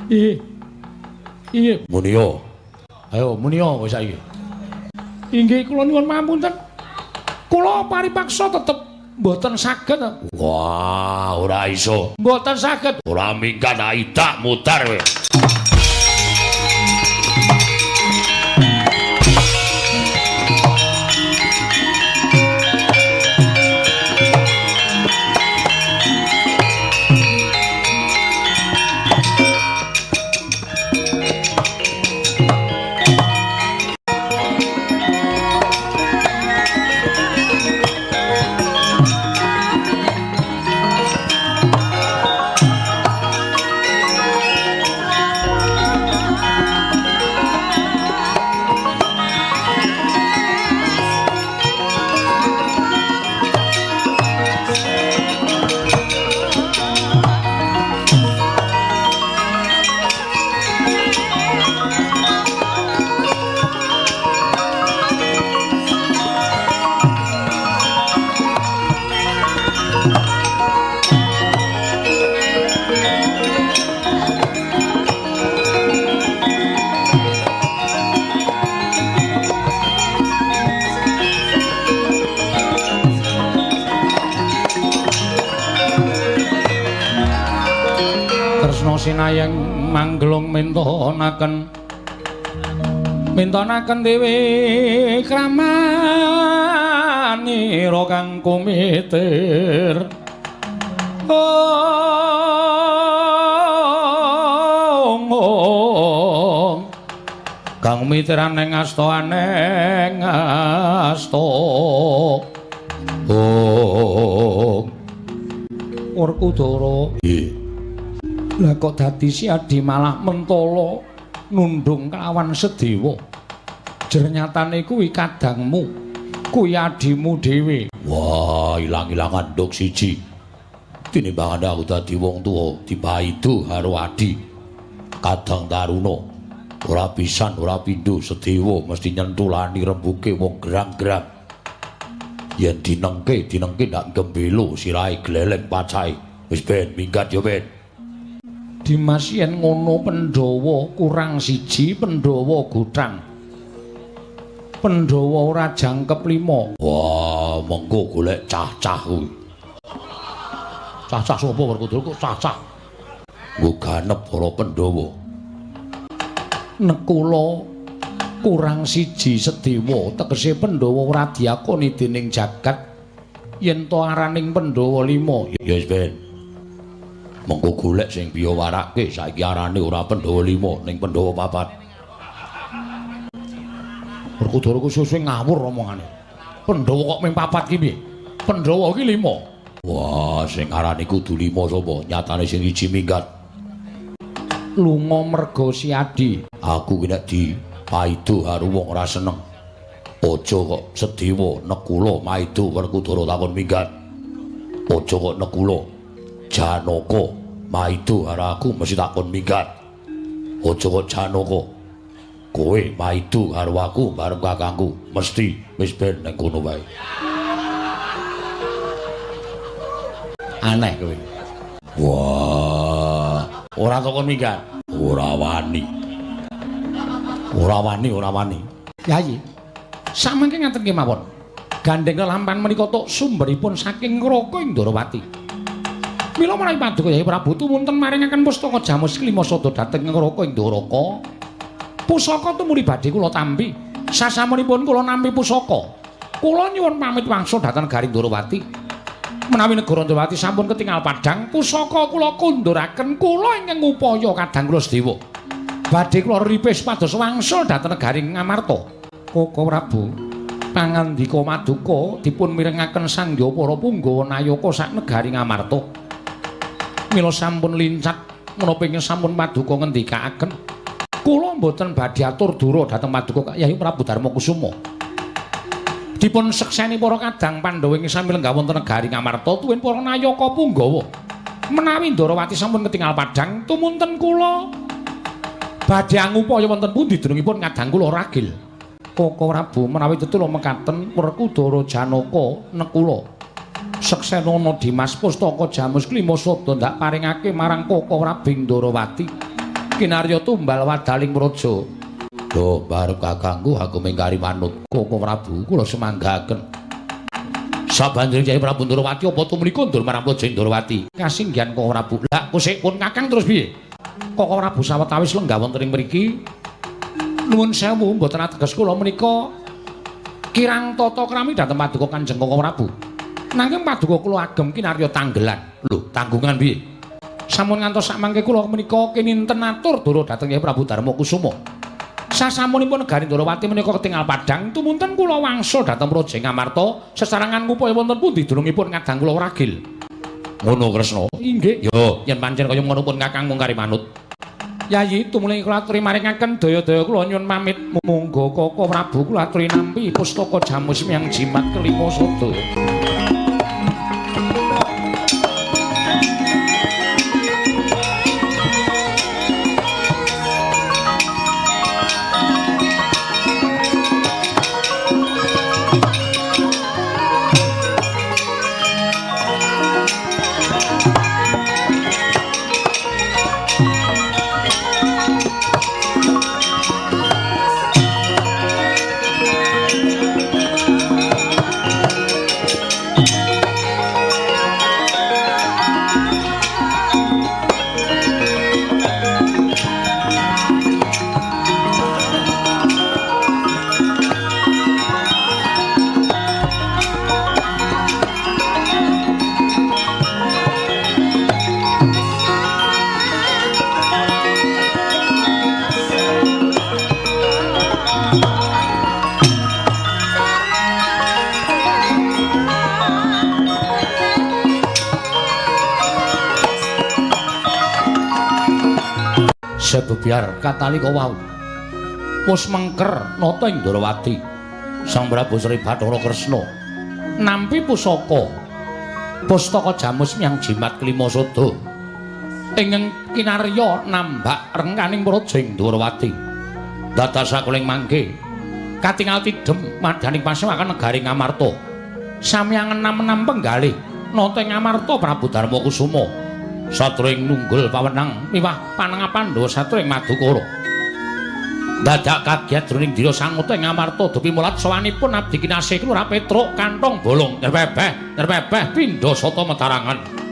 Iya. Munio. Ayo munio kowe saiki. Inggih kula nyuwun pamunten. Kula paripaksa tetep mboten saged. Wah, ora iso. Mboten saged. Ora mingkat aidak mutar kowe. sinayang manggelung mintonaken dewe kramanira kang kumitir kang mitiran ing asta aneng asta Werkudara lah kok dadi si Adi malah mentala nundung kelawan Sedewa jernyatane kuwi kadangmu kuwi adimu dhewe wah ilang-ilangan nduk siji tinimbangane aku dadi wong tuwa dipaidu karo Adi kadang taruna ora pisan ora pindho Sedewa mesti nyentulani rembuke wong gerang-gerang yen dinengke ndak gembelo sirahe gleleng pacahe wis ben minggat yo ben Dimas yen ngono Pandhawa kurang siji Pandhawa gutang Pandhawa ora jangkep 5 wah mengko golek cah-cah kuwi cah-cah sapa Werkudara kok cah-cah nggo ganep para Pandhawa nekula kurang siji Sedewa tegese Pandhawa ora diakoni dening jagat yen to araning Pandhawa 5 ya wis ben mengko golek sing biya warake saiki arane ora Pandhawa 5 ning Pandhawa 4 Werkudara ku suwe ngawur omongane Pandhawa kok ming 4 ki piye Pandhawa ki 5 wah sing arane kudu 5 sapa nyatane sing siji minggat lunga merga si Adi aku ki nek paidu karo wong ora seneng. Aja kok Sedewa nekula maidu Werkudara takon minggat. Aja kok nekula Janaka maidu karo aku mesti takon minggat. Aja kok Janaka kowe maidu karo aku bareng kakangku mesti wis ben ning kono wae. Aneh kowe. Wah, ora takon minggat. Ora wani. Ora wani. Yayi. Samangke ngaten kemawon. Gandeng lampahan menika tok sumberipun saking Ngraka Indrawati. Mila menawi paduka Yayi Prabu tumunten maringaken pustaka Jamus Klima Sada dhateng Ngraka Indrawaka. Pusaka tumuli badhe kula tampi. Sasampunipun kula nampi pusaka. Kula nyuwun pamit wangsul dhateng negari Indrawati. Menawi negara Indrawati sampun ketingal padhang, pusaka kula kunduraken kula ingkang upaya kadang kula Sedewa. Badhe kula ripis pados wangsul dhateng negari Ngamarta. Koko Prabu, pangandika Maduka dipun mirengaken sangya para punggawa nayaka sak negari Ngamarta. Mila sampun lincat menapa ingkang sampun Maduka ngendikaaken, kula mboten badhe atur dura dhateng Maduka Yayi Prabu Darmakusuma. Dipun sekseni para kadang Pandhawa ing sami lenggah wonten negari Ngamarta tuwin para nayaka punggawa. Menawi Ndarawati sampun ketingal padhang, tumunten kula badhe angupaya wonten pundi dunungipun kadang kula ragil. Koko Prabu menawi tetula mekaten Werkudara Janaka nekula seksenana Dimas pustaka Jamus Klima Sada ndak paringake marang Koko Prabu Ndarawati kinarya tumbal wadaling praja. Lho barep kakangku aku mingkari manut Koko Prabu kula semanggaken. Sabanjure Yayi Prabu Ndarawati apa tumuli kondur marang praja Ndarawati. Kasinggihan Koko Prabu. Lah kusik pun kakang terus piye? Koko Prabu sawetawis lenggah wonten ing mriki. Nuwun sewu mboten ateges kula menika kirang tata krami dhateng Paduka Kanjeng Koko Prabu. Nanging Paduka kula agem kinarya tanggelan. Lho, tanggungan piye? Sampun ngantos sak mangke kula menika kininten atur dara dhateng Yayi Prabu Darmakusuma. Sasampunipun negari Ndarawati menika ketingal padhang, tumunten kula wangsul dhateng praja Ngamarta, sesarengan upaya wonten pundi dunungipun kadang kula ragil. Ngono Kresna. Inggih. Yo, yen pancen kaya ngono pun kakang mungkari manut. Yayi tumuli kula aturi maringaken daya-daya kula nyuwun pamit. Monggo Koko Prabu kula aturi nampi pustaka Jamus Miyang Jimat Klima Sada. Sebebiar katalika wau wis mengker nata ing Ndarawati Sang Prabu Sri Bathara Kresna nampi pusaka pustaka jamus miyang jimat kelima sada ingkang kinarya nambak rengkaning praja ing Ndarawati dados sakuling mangke katingal tidhem madhaning pasewakan negari Ngamarta sami angen-enam penggalih nata ing Ngamarta Prabu Darma Kusuma satring nunggul pawenang miwah panangapan Pandhawa satring Madukara dadak kaget jroning dira sanguta ing Ngamarta dupi mulat sawanipun abdi kinasih Lurah Petruk kantong bolong nyerpebeh pindha sata metarangan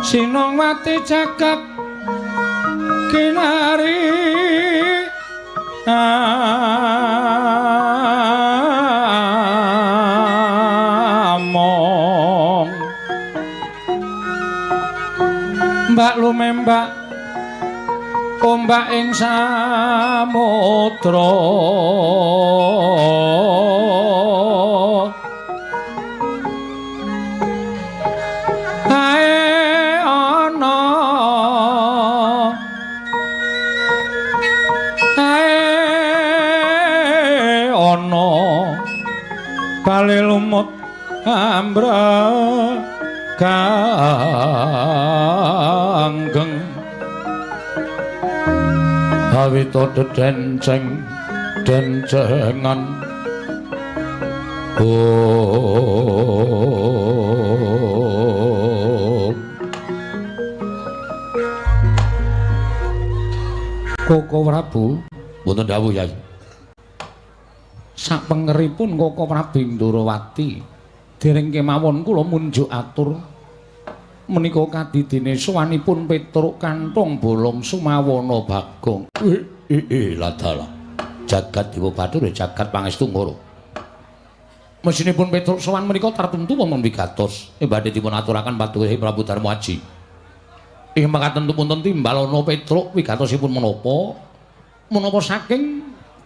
Sinongwati jagat kinari among mbak lumembak ombak ing samudra bali lumut ambra kanggeng awita denceng dencengan Koko Prabu wonten dawuh Yai sapengeripun Koko Prabu Ndarawati dereng kemawon kula munjuk atur menika kadidine sowanipun Petruk kantong bolong sumawana Bagong ladala jagat Dewa Bathara jagat pangestu ngoro mesinipun Petruk sowan menika tartemtu wonten wigatos badhe dipun aturaken paduka Prabu Darma Aji ing mekaten punten timbalana Petruk wigatosipun menapa saking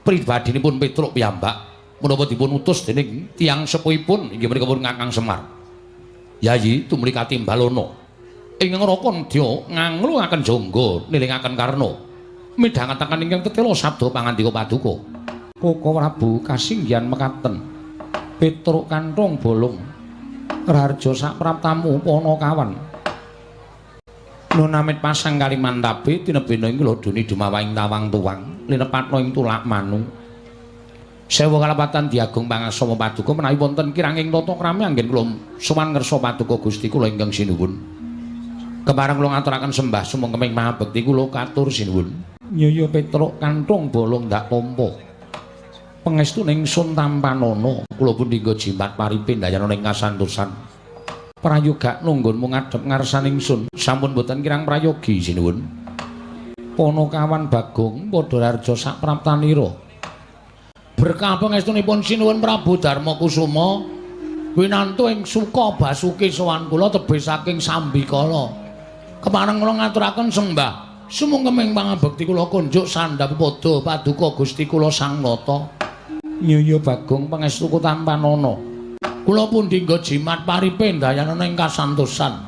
pribadinipun Petruk piyambak menapa dipun utus dening tiyang sepuhipun inggih menika pun Kakang Semar. Yayi tumrap katimbalana ing Ngrakandya ngangluaken jangga nilingaken Karna midhangetaken ingkang tetela sabda pangandika paduka. Koko Prabu kasinggihan mekaten Petruk kanthong bolong Rarjo sak praptamu Panakawan Nunamit pasang Kalimantabe tinebena ing lodone dumawaing tawang tuwang linepatna ing tulak manu sewu kalapatan diagung pangasama paduka menawi wonten kiranging tata krami anggen kula sowan ngersa paduka Gusti kula ingkang sinuwun kepareng kula ngaturaken sembah sumengkeming pangabekti kula katur sinuwun nyaya Petruk kanthong bolong ndak tampa pangestuning sun tampanana kula pun dinggo jimat paripe ndayana ing kasantosan prayoga nunggunmu ngadhep ngarsaning sun sampun boten kirang prayogi sinuwun Panakawan Bagong padha Rarja sak praptanira berkah pangestunipun sinuwun Prabu Darmakusuma winantu ing suka basuki sowan kula tebih saking Sambikala kepareng kula ngaturaken sembah sumengkeming pangabekti kula kunjuk sandhap padha paduka Gusti kula Sang Nata nyaya Bagong pangestuku tampanana kula pun dinggo jimat paripe ndayana ing kasantosan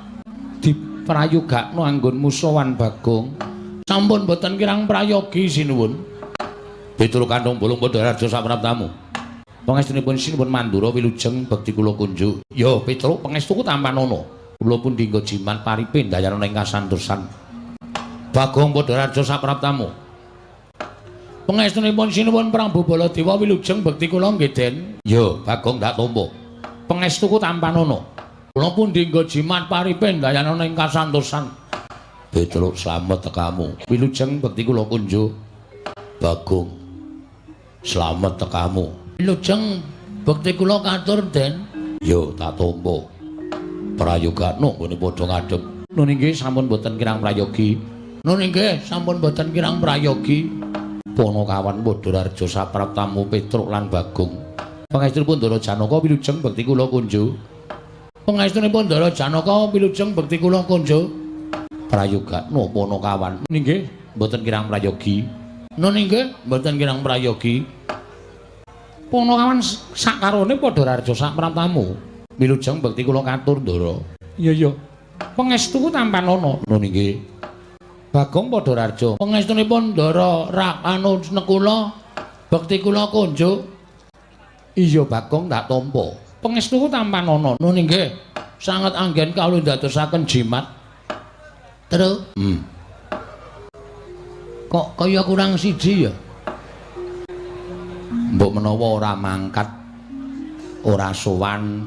diprayogakno anggonmu sowan Bagong sampun boten kirang prayogi sinuwun Petruk kanthong bolong padha Rarja sak praptamu pangestunipun sinuwun Mandura wilujeng bekti kula kunjuk ya Petruk pangestuku tampanana kula pun dinggo jimat paripe ndayana ing kasantosan Bagong padha Rarja sak praptamu pangestunipun sinuwun Prabu Baladewa wilujeng bekti kula nggeden ya Bagong ndak tampa pangestuku tampanana kula pun dinggo jimat paripe ndayana ing kasantosan Petruk slamet tekamu wilujeng bekti kula kunjuk Bagong slamet tekamu wilujeng bekti kula katur Den yo tak tampa prayogakno nggone padha ngadhep nun inggih sampun boten kirang prayogi nun inggih sampun boten kirang prayogi Panakawan padha Rarja sapraptamu Petruk lan Bagong pangestunipun Ndara Janaka wilujeng bekti kula kunjuk pangestunipun Ndara Janaka wilujeng bekti kula kunjuk prayogakno Panakawan nggih mboten kirang prayogi nun inggih mboten kirang prayogi Panakawan sakarone padha Rarja sapraptamu wilujeng bekti kula katur Ndara iya pangestuku tampanana nun inggih Bagong padha Rarja pangestunipun Ndara Rakanu Nekula bekti kula kunjuk iya Bagong ndak tampa pangestuku tampanana nun inggih sanget anggen kawula ndadosaken jimat terus kok kaya kurang siji ya mbok menawa ora mangkat ora sowan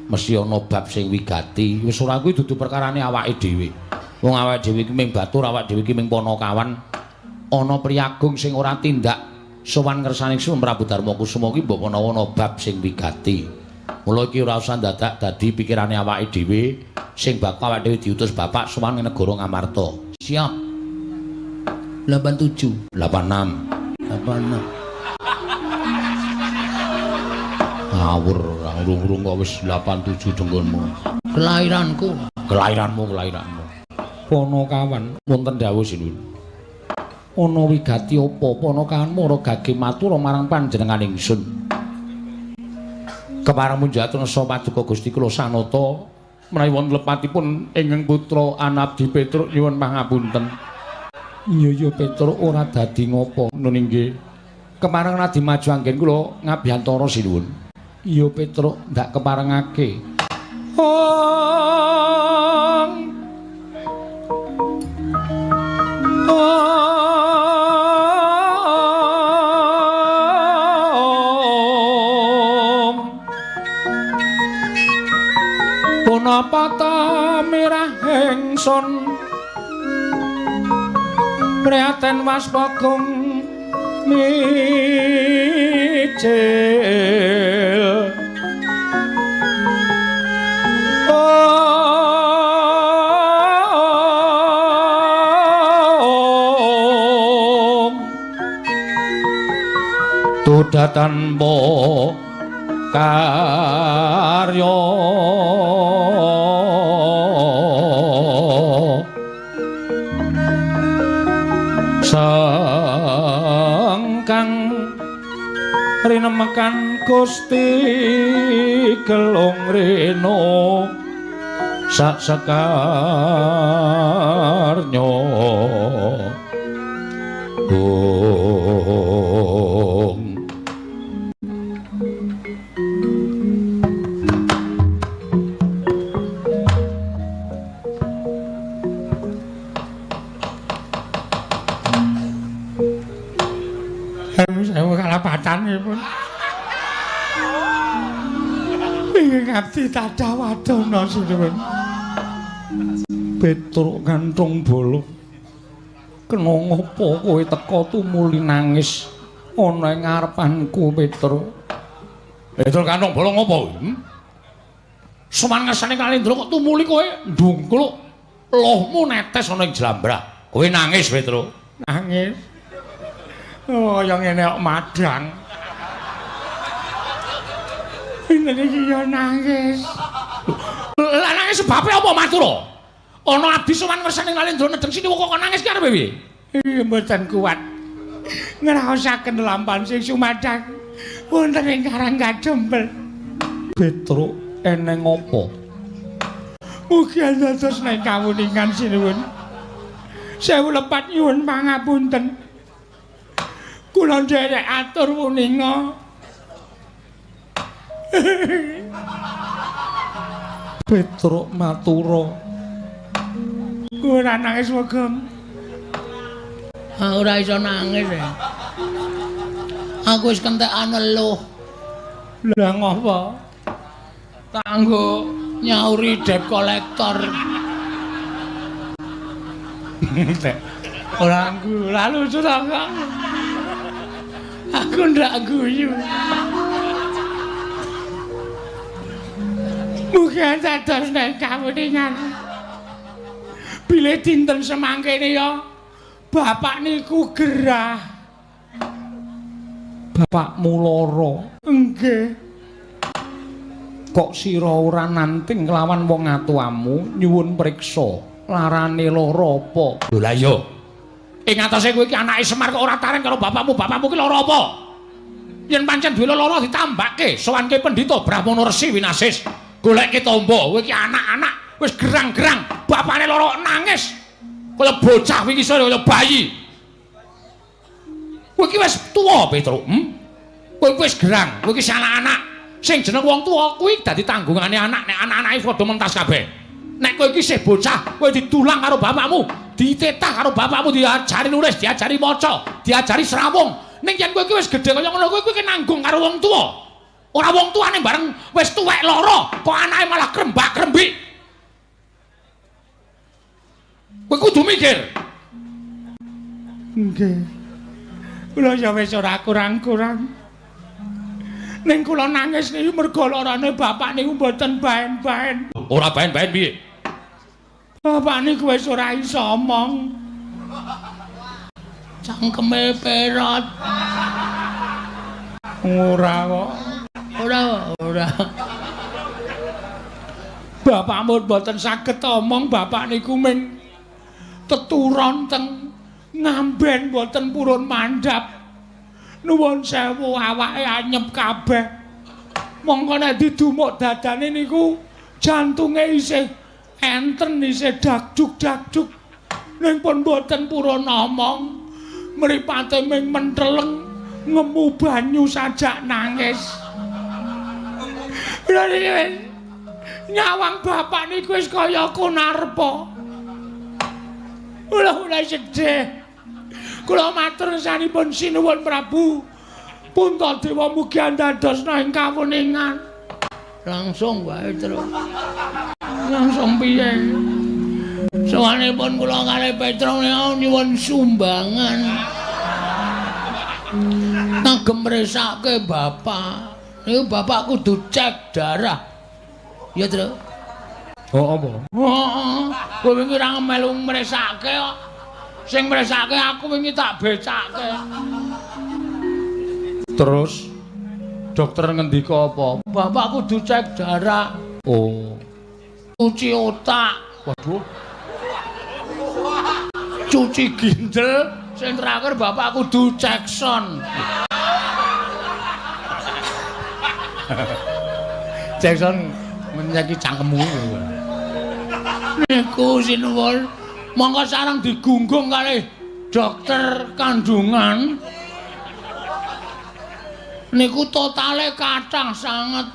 mesti ana bab sing wigati wis ora kuwi dudu perkarane awake dhewe wong awake dhewe iki ming batur awake dhewe iki ming Panakawan ana priyagung sing ora tindak sowan ngersaning Sun Prabu Darmakusuma iki mbok menawa ana bab sing wigati. Mula iki ora usah dadak dadi pikirane awake dhewe sing bakal awake dhewe diutus bapak sowan ing negara Ngamarta. Siap. 87, 86, 86. Ngawur urung-urung kok wis 87 denggonmu. Kelahiranku. Kelahiranmu. Panakawan wonten dawuh sinuwun. Ana wigati apa Panakawan mara gage matur marang panjenengan ingsun. Kepareng munjatur nesa paduka Gusti kula sanata menawi wonten lepatipun ingkang putra Anabdi Petruk nyuwun pangapunten. Iya Petruk ora dadi ngopo nun inggih. Kepareng radi maju anggen kula ngabiyantara sinuwun. Iya Petruk ndak keparengake. Punapa ta mirah ingsun prihatin was Bagong mijil tudatan bo karya sangkang rinemekan Gusti gelung rena sak sekarnya Sewu kalabatanipun. Ingin ngabdi tadah wadana sinuwun. Petruk gantung bolo. Kena ngopo kowe teka tumuli nangis ana ing ngarepanku, Petruk? Petruk gantung bolo ngopo? Suman ngersane Kalendra kok tumuli kowe ndungkluk. Lohmu netes ana ing jlambrah. Kowe nangis, Petruk? Nangis. Oh, yang ngene kok madang. Ini iki ya nangis. Lah nangis sebabe apa, Matura? Ana abdi sowan ngersane Kalendra nedeng sini kok nangis ki arepe piye? Iya mboten kuat. Ngraosaken lampahan sing sumadang wonten ing Karanggadempel. Petruk eneng apa? Mugi dados nek kawuningan sinuwun. Sewu lepat nyuwun pangapunten. Kula nderek atur wuninga. Petruk matura. Ora nangis Wegem. Ora iso nangis. Aku wis kentekan weluh. Lah ngopo? Kanggo nyauri debt kolektor. Ora lalu sudah aku ndak guyu. Mugi dados nek kawuningan. Bilih dinten semangkene ya bapak niku gerah. Bapakmu lara. Nggih. Kok sira ora nanting kelawan wong atuamu nyuwun priksa larane lara apa? Lho la iya. Ing atase kowe iki anake Semar kok ora tareng karo bapakmu ki lara apa? Yen pancen duwe lara ditambake sowanke pendhita Brahmana Resi Winasis. Goleke tombo, kowe iki anak-anak wis gerang-gerang, bapakne lara nangis. Kaya bocah wingi sore kaya bayi. Kowe iki wis tuwa, Petruk. Kowe wis gerang, kowe iki anak-anak. Sing jeneng wong tuwa kuwi dadi tanggungane anak nek anak-anake padha mentas kabeh. Nek kowe iki isih bocah, kowe ditulang karo bapakmu, ditetah karo bapakmu, diajari nulis, diajari maca, diajari serawung. Ning yen kowe iki wis gedhe kaya ngono, kowe iki nanggung karo wong tuwa. Ora wong tuane bareng wis tuwek lara, kok anake malah krembak-krembik. Kowe kudu mikir. Nggih. Kula ya wis ora kurang-kurang. Ning kula nangis niku merga larane bapak niku mboten baen-baen. Ora baen-baen piye? Bapak niku wis ora iso omong. Cangkeme perot. Ora kok. Ora. Bapakmu mboten saged omong, bapak niku ming teturon teng ngamben mboten purun mandhap. Nuwun sewu awake anyep kabeh. Monggo nek didumuk dadane niku jantunge isih enten, isih dakjuk-dakjuk. Ning pun mboten purun omong. Mripate ming menteleng ngemu banyu sajak nangis. Lha nyawang bapak niku wis kaya kunarpa. Ula sedih. Kula matur sanipun sinuwun Prabu Puntadewa mugi andadosna ing kawuningan. Langsung wae terus. Langsung piye? Sawanipun kula kalih Petruk nyuwun sumbangan. Ngagem resake bapak. Niku bapak kudu cek darah. Ya, Tru. Oh, apa? Heeh. Kowe wingi ra melu mresake kok. Sing mresake aku wingi tak becake. Terus dokter ngendika apa? Bapak kudu cek darah. Oh. Cuci otak. Waduh. Cuci ginjal. Sing terakhir bapak kudu cek son. Jackson menyaki cangkemmu. Niku sinuwun monggo sareng digunggung kalih dokter kandungan. Niku totale kathah sanget.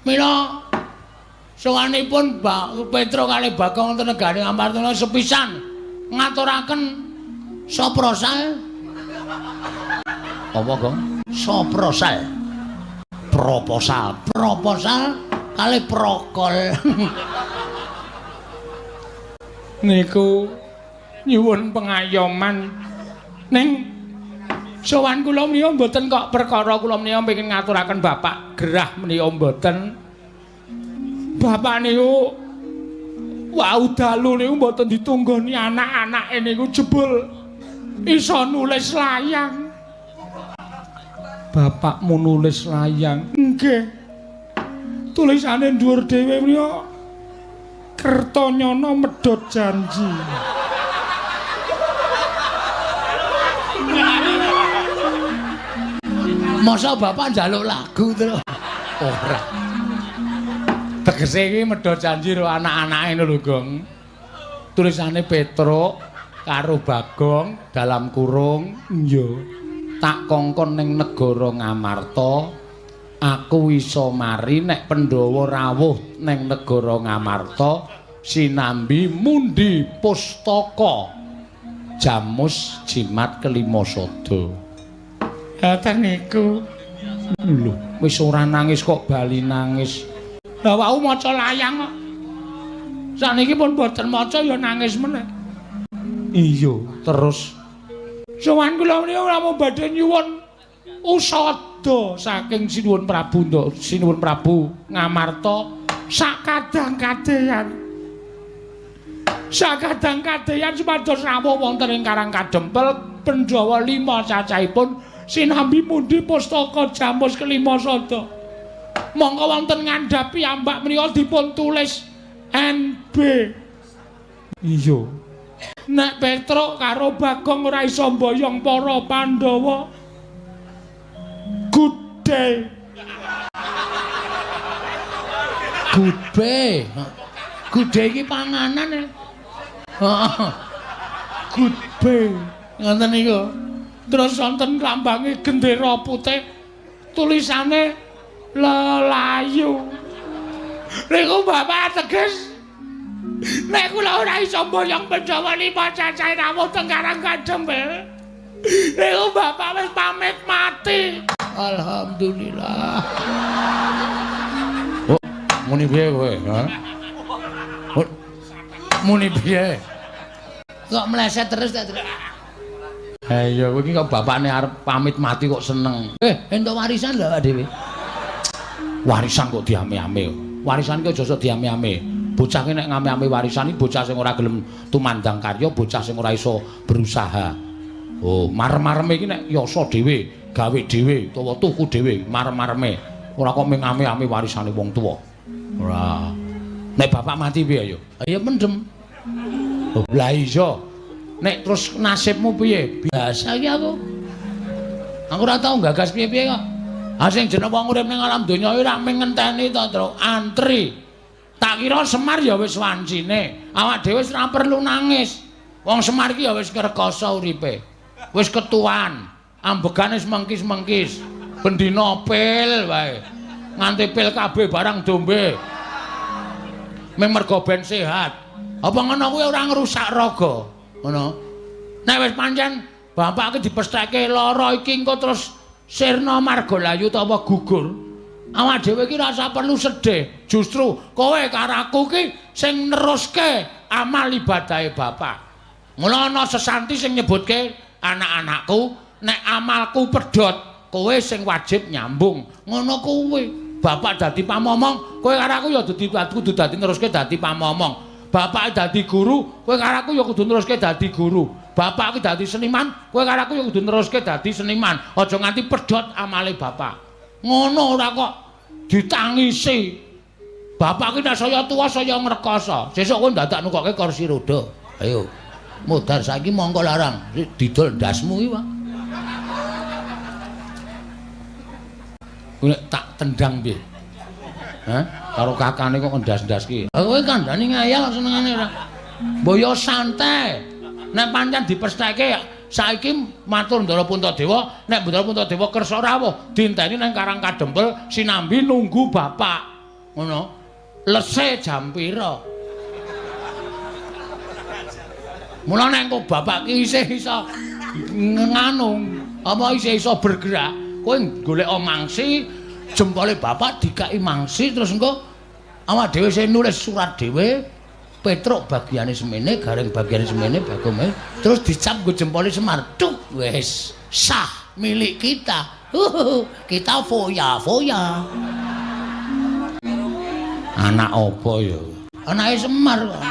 Mila sowanipun Mbak Petruk kalih Bagong wonten negari Amartana sepisan ngaturaken saprasa. Apa, Gong? Soprosal. Proposal kali prokol. Niku nyuwun pengayoman ning sowan kula menika mboten kok perkara kula menika pengin ngaturaken Bapak gerah menika mboten. Bapak niku wau dalu niku mboten ditunggoni anak-anake niku jebul iso nulis layang. Bapakmu nulis layang. Nggih. Tulisane dhuwur dhewe menika Kertanyana medhot janji. Masa bapak njaluk lagu terus? Ora. Tegese iki medhot janji karo anak-anake lho, Gong. Tulisane Petruk karo Bagong dalam kurung, iya. Tak kongkon ning negara Ngamarta, aku iso mari nek Pandhawa rawuh ning negara Ngamarta sinambi mundi pustaka Jamus Jimat Kelima Sada. Ngoten niku. Lho, wis ora nangis kok bali nangis. Lah wau maca layang kok. Saniki pun boten maca ya nangis meneh. Iya, terus sowan kula menika namung badhe nyuwun usada saking Sinuwun Prabu Ngamarta sakadang-kadehan. Sakadang-kadehan supados rawuh wonten ing Karang Kadempel Pandhawa 5 cacahipun sinambi mundi pustaka Jamus Kelima Sada. Monggo wonten ngandhapi ambak menika dipun tulis NB. Iya. Nek Petruk karo Bagong ora iso mboyong para Pandhawa. Good day. Gudhe. Gudhe iki panganan e. Heeh. Gudbe. Ngoten niku. Terus wonten lambange gendera putih tulisane lelayu. Niku Bapak teges nek kula ora iso mboyong Pandhawa 5 cacahe rawuh teng Karang Kadempel. Niku Bapak wis pamit mati. Alhamdulillah. Oh, muni piye kowe, ha? Oh, muni piye? Kok meleset terus ta, Tru? Ha iya, kowe iki kok bapakne arep pamit mati kok seneng. Entuk warisan lho awake dhewe. Warisan kok diame-ame. Warisan ki aja sok diame-ame. Bocah ki nek ngame-ame warisan iki bocah sing ora gelem tumandang karya, bocah sing ora iso berusaha. Oh, marem-mareme iki nek yasa dhewe, gawe dhewe utawa tuku dhewe, marem-mareme. Ora kok ngame-ame warisane wong tuwa. Ora. Nek bapak mati piye ayo? Ya mendem. Oh, lah iya. Nek terus nasibmu piye? Biasa iki aku. Aku ora tau gagas piye-piye kok. Ah sing jeneng wong urip ning alam donya iki ora mung ngenteni to, Tru. Antri. Tak kira Semar ya wis wancine. Awak dhewe wis ora perlu nangis. Wong Semar iki ya wis kerekoso uripe. Wis ketuan. Ambegane wis mengkis-mengkis. Bendina pil wae. Nganti pil kabeh barang dombe. Ming mergo ben sehat. Apa ngono kuwi ora ngrusak raga? Ngono. Nek wis pancen bapak iki dipestheke lara iki engko terus sirna margalayu utawa gugur. Awak dhewe iki ora usah perlu sedih. Justru kowe karo aku ki sing neruske amal ibadahe bapak. Mula ana sesanti sing nyebutke anak-anakku, nek amalku pedhot, kowe sing wajib nyambung. Ngono kuwi. Bapak dadi pamomong, kowe karo aku ya kudu dadi neruske dadi pamomong. Bapak dadi guru, kowe karo aku ya kudu neruske dadi guru. Bapak ki dadi seniman, kowe karo aku ya kudu neruske dadi seniman. Aja nganti pedhot amale bapak. Ngono ora kok ditangisi. Bapak ki nek saya tuwa saya ngrekoso. Sesuk kowe dadak nukoke kursi roda. Ayo. Modar saiki mongko larang. Didol ndasmu iki, Pak. Kowe tak tendang piye? Hah? Karo kakane kok ndas-ndas ki. Kowe kandhane ngayal senengane ora. Mboyo santai. Nek pancen dipestheke saiki matur Ndara Puntadewa, nek Ndara Puntadewa kersa rawuh dinteni nang Karang Kadempel sinambi nunggu bapak. Ngono. Lese jam pira? Mula nek engko bapak ki isih iso nganu Apa isih iso bergerak? Kowe golek mangsi, jempole bapak dikai mangsi terus engko awak dhewe sing nulis surat dhewe, Petruk bagiane semene, Gareng bagiane semene, Bagong terus dicap nggo jempole Semar. Duk wis sah milik kita. Kita foya-foya. Anak apa ya? Anake Semar kok.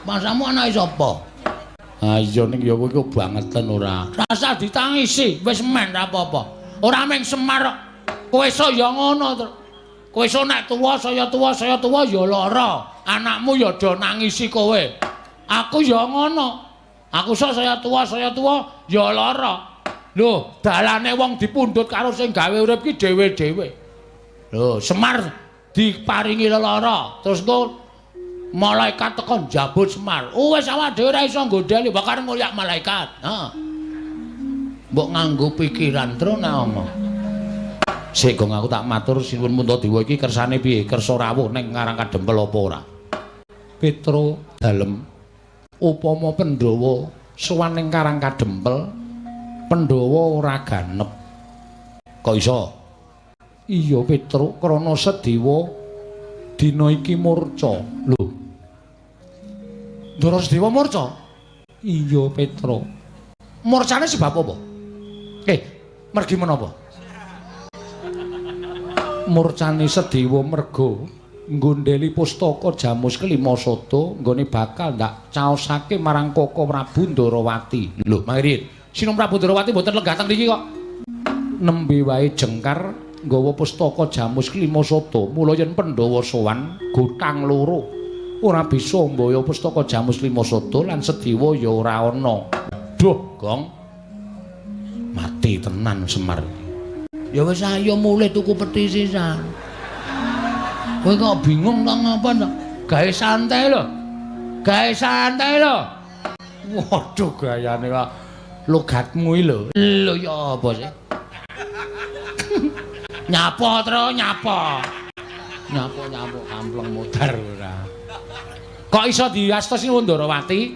Masamu anake sapa? Ah iya ning ya kowe iku bangetan ora. Rasa ditangisi, wis men ra apa-apa. Ora mung Semar kok. Kowe iso ya ngono to. Kowe iso nek tuwa saya tuwa ya lara. Anakmu ya do nangisi kowe. Aku ya ngono. Aku iso saya tuwa ya lara. Lho, dalane wong dipundhut karo sing gawe urip ki dhewe-dhewe. Lho, Semar diparingi lara, terus engko malaikat tekan njabut Semar. Wis awak dhewe ora iso nggodheli, bakar ngulyak malaikat. Ha. Mbok nganggo pikiran terus nek omong. Sik gong aku tak matur sinuwun Puntadewa iki kersane piye? Kersa rawuh ning Karang Kadempel apa ora? Petro dalem upama Pandhawa sowan ning Karang Kadempel, Pandhawa ora ganep. Kok iso? Iya Petro, krana Sedewa dina iki murca. Lho. Ndara Sedewa murca? Iya Petro. Murcane sebab apa? Mergi menapa? Murcane Sedewa merga nggondheli pustaka Jamus Kelima Sada nggone bakal ndak caosake marang Koko Prabu Ndarawati. Lho, mangke Sinum Prabu Ndarawati mboten lenggah teng mriki kok. Nembe wae jengkar nggawa pustaka Jamus Kelima Sada. Mula yen Pandhawa sowan gotang loro ora bisa mbaya pustaka Jamus Kelima Sada lan Sedewa ya ora ana. Duh, Gong. Mati tenan Semar. Ya wis ayo mulih tuku peti sisan. Kowe kok bingung nang apa to? Gawe santai lho. Gawe santai lho. Waduh gayane kok logatmu iki lho. Lho ya apa sih? Nyapa terus nyapa. Nyapa kampleng modar ora. Kok iso diastos Sinuwun Ndarawati?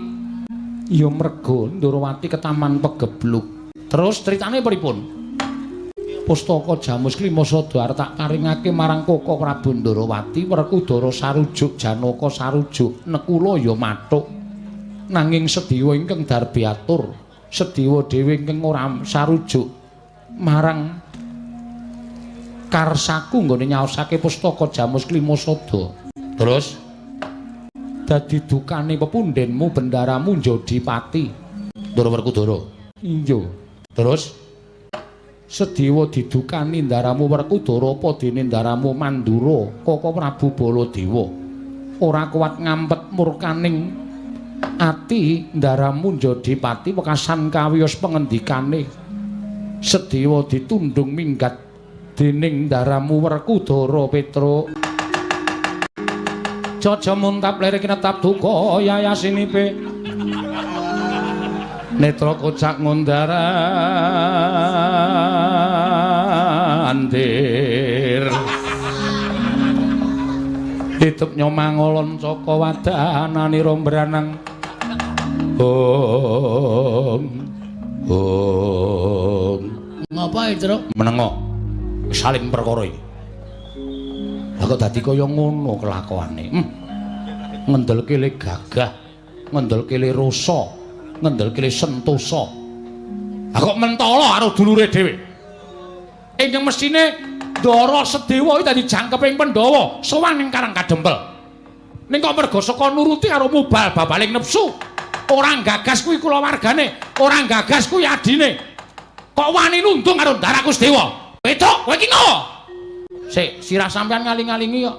Ya merga Ndarawati ketaman pegebluk. Terus ceritane pripun? Pustaka Jamus Kelima Sada arep tak paringake marang Koko Prabu Ndarawati Werkudara sarujuk Janaka sarujuk nekula ya mathuk nanging Sedewa ingkang darbi atur Sedewa dhewe ingkang ora sarujuk marang karsaku nggone nyaosake pustaka Jamus Kelima Sada. Terus dadi dukane pepundhenmu bendaramu Njodipati Ndara Werkudara. Iya. Terus Sedewa didukani ndaramu Werkudara apa dene ndaramu Mandura Koko Prabu Baladewa ora kuat ngampet murkaning ati ndaramu Njodipati wekasan kawiyos pengendikane Sedewa ditundung minggat dening ndaramu Werkudara Petro Jaja muntap lirik netap duka yayasinipe netra kocak ngundarandir ditup nyomangolon saka wadananira mbranang ngapa Tru menengo saling perkara iki lha kok dadi kaya ngono kelakuane ngendelke le gagah ngendelke le rasa ngendelke sentosa. Lah kok mentala karo dulure dhewe. Ingkang mestine Ndara Sedewa iki dadi jangkeping Pandhawa sowan ning Karang Kadempel. Ning kok merga saka nuruti karo mubal babaling nepsu. Ora gagas kuwi kulawargane, ora gagas kuwi adine. Kok wani nundung karo Ndaraku Sedewa. Petruk, kowe iki ngopo? Sik, sirah sampean ngaling-alingi kok.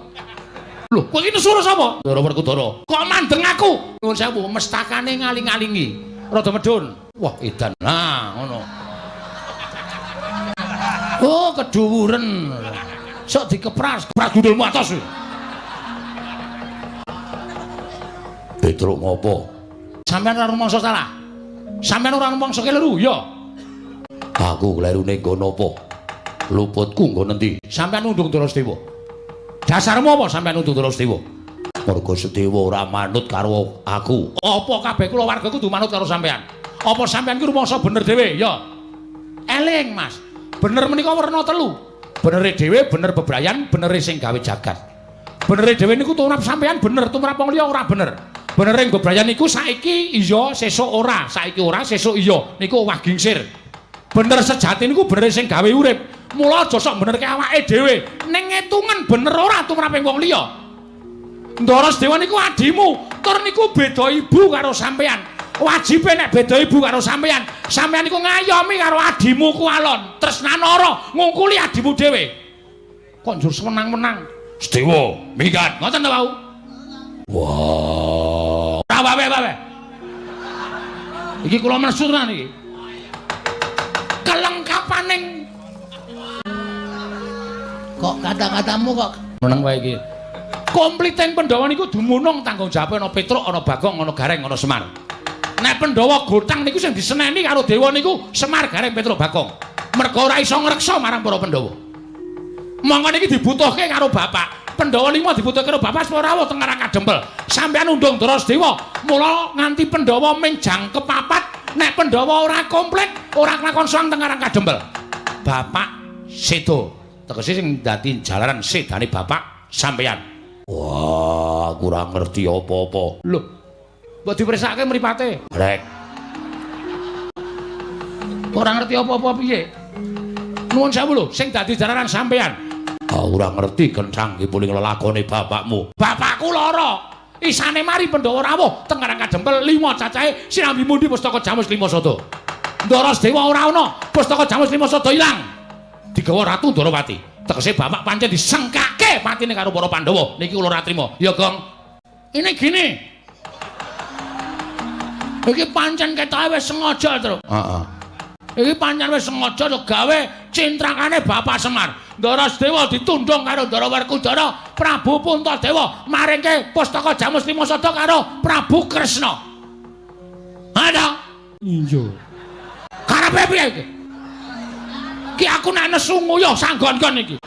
Lho, kowe iki nesu sapa? Ndara Werkudara. Kok mandeng aku? Nuwun sewu, mestakane ngaling-alingi. Rada medun. Wah, edan. Nah, ngono. Oh, keduwuren. Sok dikepras gundulmu atos. Petruk ngopo? Sampeyan ora rumangsa salah. Sampeyan ora rumangsa keliru, ya. Aku klerune nggo napa? Luputku nggo nendi? Sampeyan nundung Ndara Sedewa. Dasarmu apa sampeyan nundung Ndara Sedewa? Merga Sedewa ora manut karo aku. Apa kabeh kulawarga kudu manut karo sampeyan? Apa sampeyan ki rumangsa bener dhewe? Ya. eling Mas. Bener menika werna telu. Benere dhewe bener bebrayan, benere sing gawe jagat. Benere dhewe niku tumrap sampean bener, tumrap wong liya ora bener. Benere bebrayan niku saiki iya, sesuk ora, saiki ora, sesuk iya. Niku owah gingsir. Bener sejati niku bener sing gawe urip. Mula aja sok benerke awake dhewe. Ning ngetungen bener ora tumrape wong liya. Ndara Sedewa niku adimu, tur niku beda ibu karo sampean. Wajibe nek beda ibu karo sampean, sampean niku ngayomi karo adimu ku alon, tresnanara ngungkuli adimu dhewe. Kok njur semenang-menang. Sedewa, minggat, ngoten ta wau? Wah, ora wae-wae. Iki kula maksud tenan iki. Kelengkapaning kok kata-katamu kok meneng wae iki. Kompliteng Pandhawa niku dumunung tanggung jawabe ana Petruk, ana Bagong, ana Gareng, ana Semar. Nek Pandhawa gotang niku sing diseneni karo dewa niku Semar, Gareng, Petruk, Bagong. Merga ora iso ngreksa marang para Pandhawa. Monggo niki dibutuhke karo bapak. Pandhawa lima dibutuhke karo bapak supaya rawuh teng Karang Kadempel. Sampeyan undung Drasdewa, mula nganti Pandhawa ming jangkep papat. Nek Pandhawa ora komplit, ora kelakon soang teng Karang Kadempel. Bapak sedo. Tegese sing dadi jalaran sedane bapak sampeyan. Wah, kurang ngerti apa-apa. Lho, mbok dipresake mripate. Rek. Ora ngerti apa-apa piye? Nuwun sewu lho, sing dadi jalaran sampeyan. Ora ngerti kencang iki puling lelakone bapakmu. Bapakku lara. Isane mari Pandhawa rawuh teng Karang Kadempel 5 cacahe sinambi mundi Pustaka Jamus Lima Sada. Ndara Sedewa ora ana, Pustaka Jamus Lima Sada ilang. Digawa Ratu Ndarawati. Tegese bapak pancen disengkake patine karo para Pandhawa. Niki kula ora trima. Ya, Gong. Ini gini. Iki pancen ketoke wis sengaja, Tru. Heeh. Iki pancen wis sengaja to gawe cintrakane Bapak Semar. Ndara Sedewa ditundung karo Ndara Werkudara, Prabu Puntadewa maringke Pustaka Jamus Lima Sada karo Prabu Kresna. Ada? Iya. Karepe piye iki? Ki aku nek nesu nguyuh sanggon-gon iki.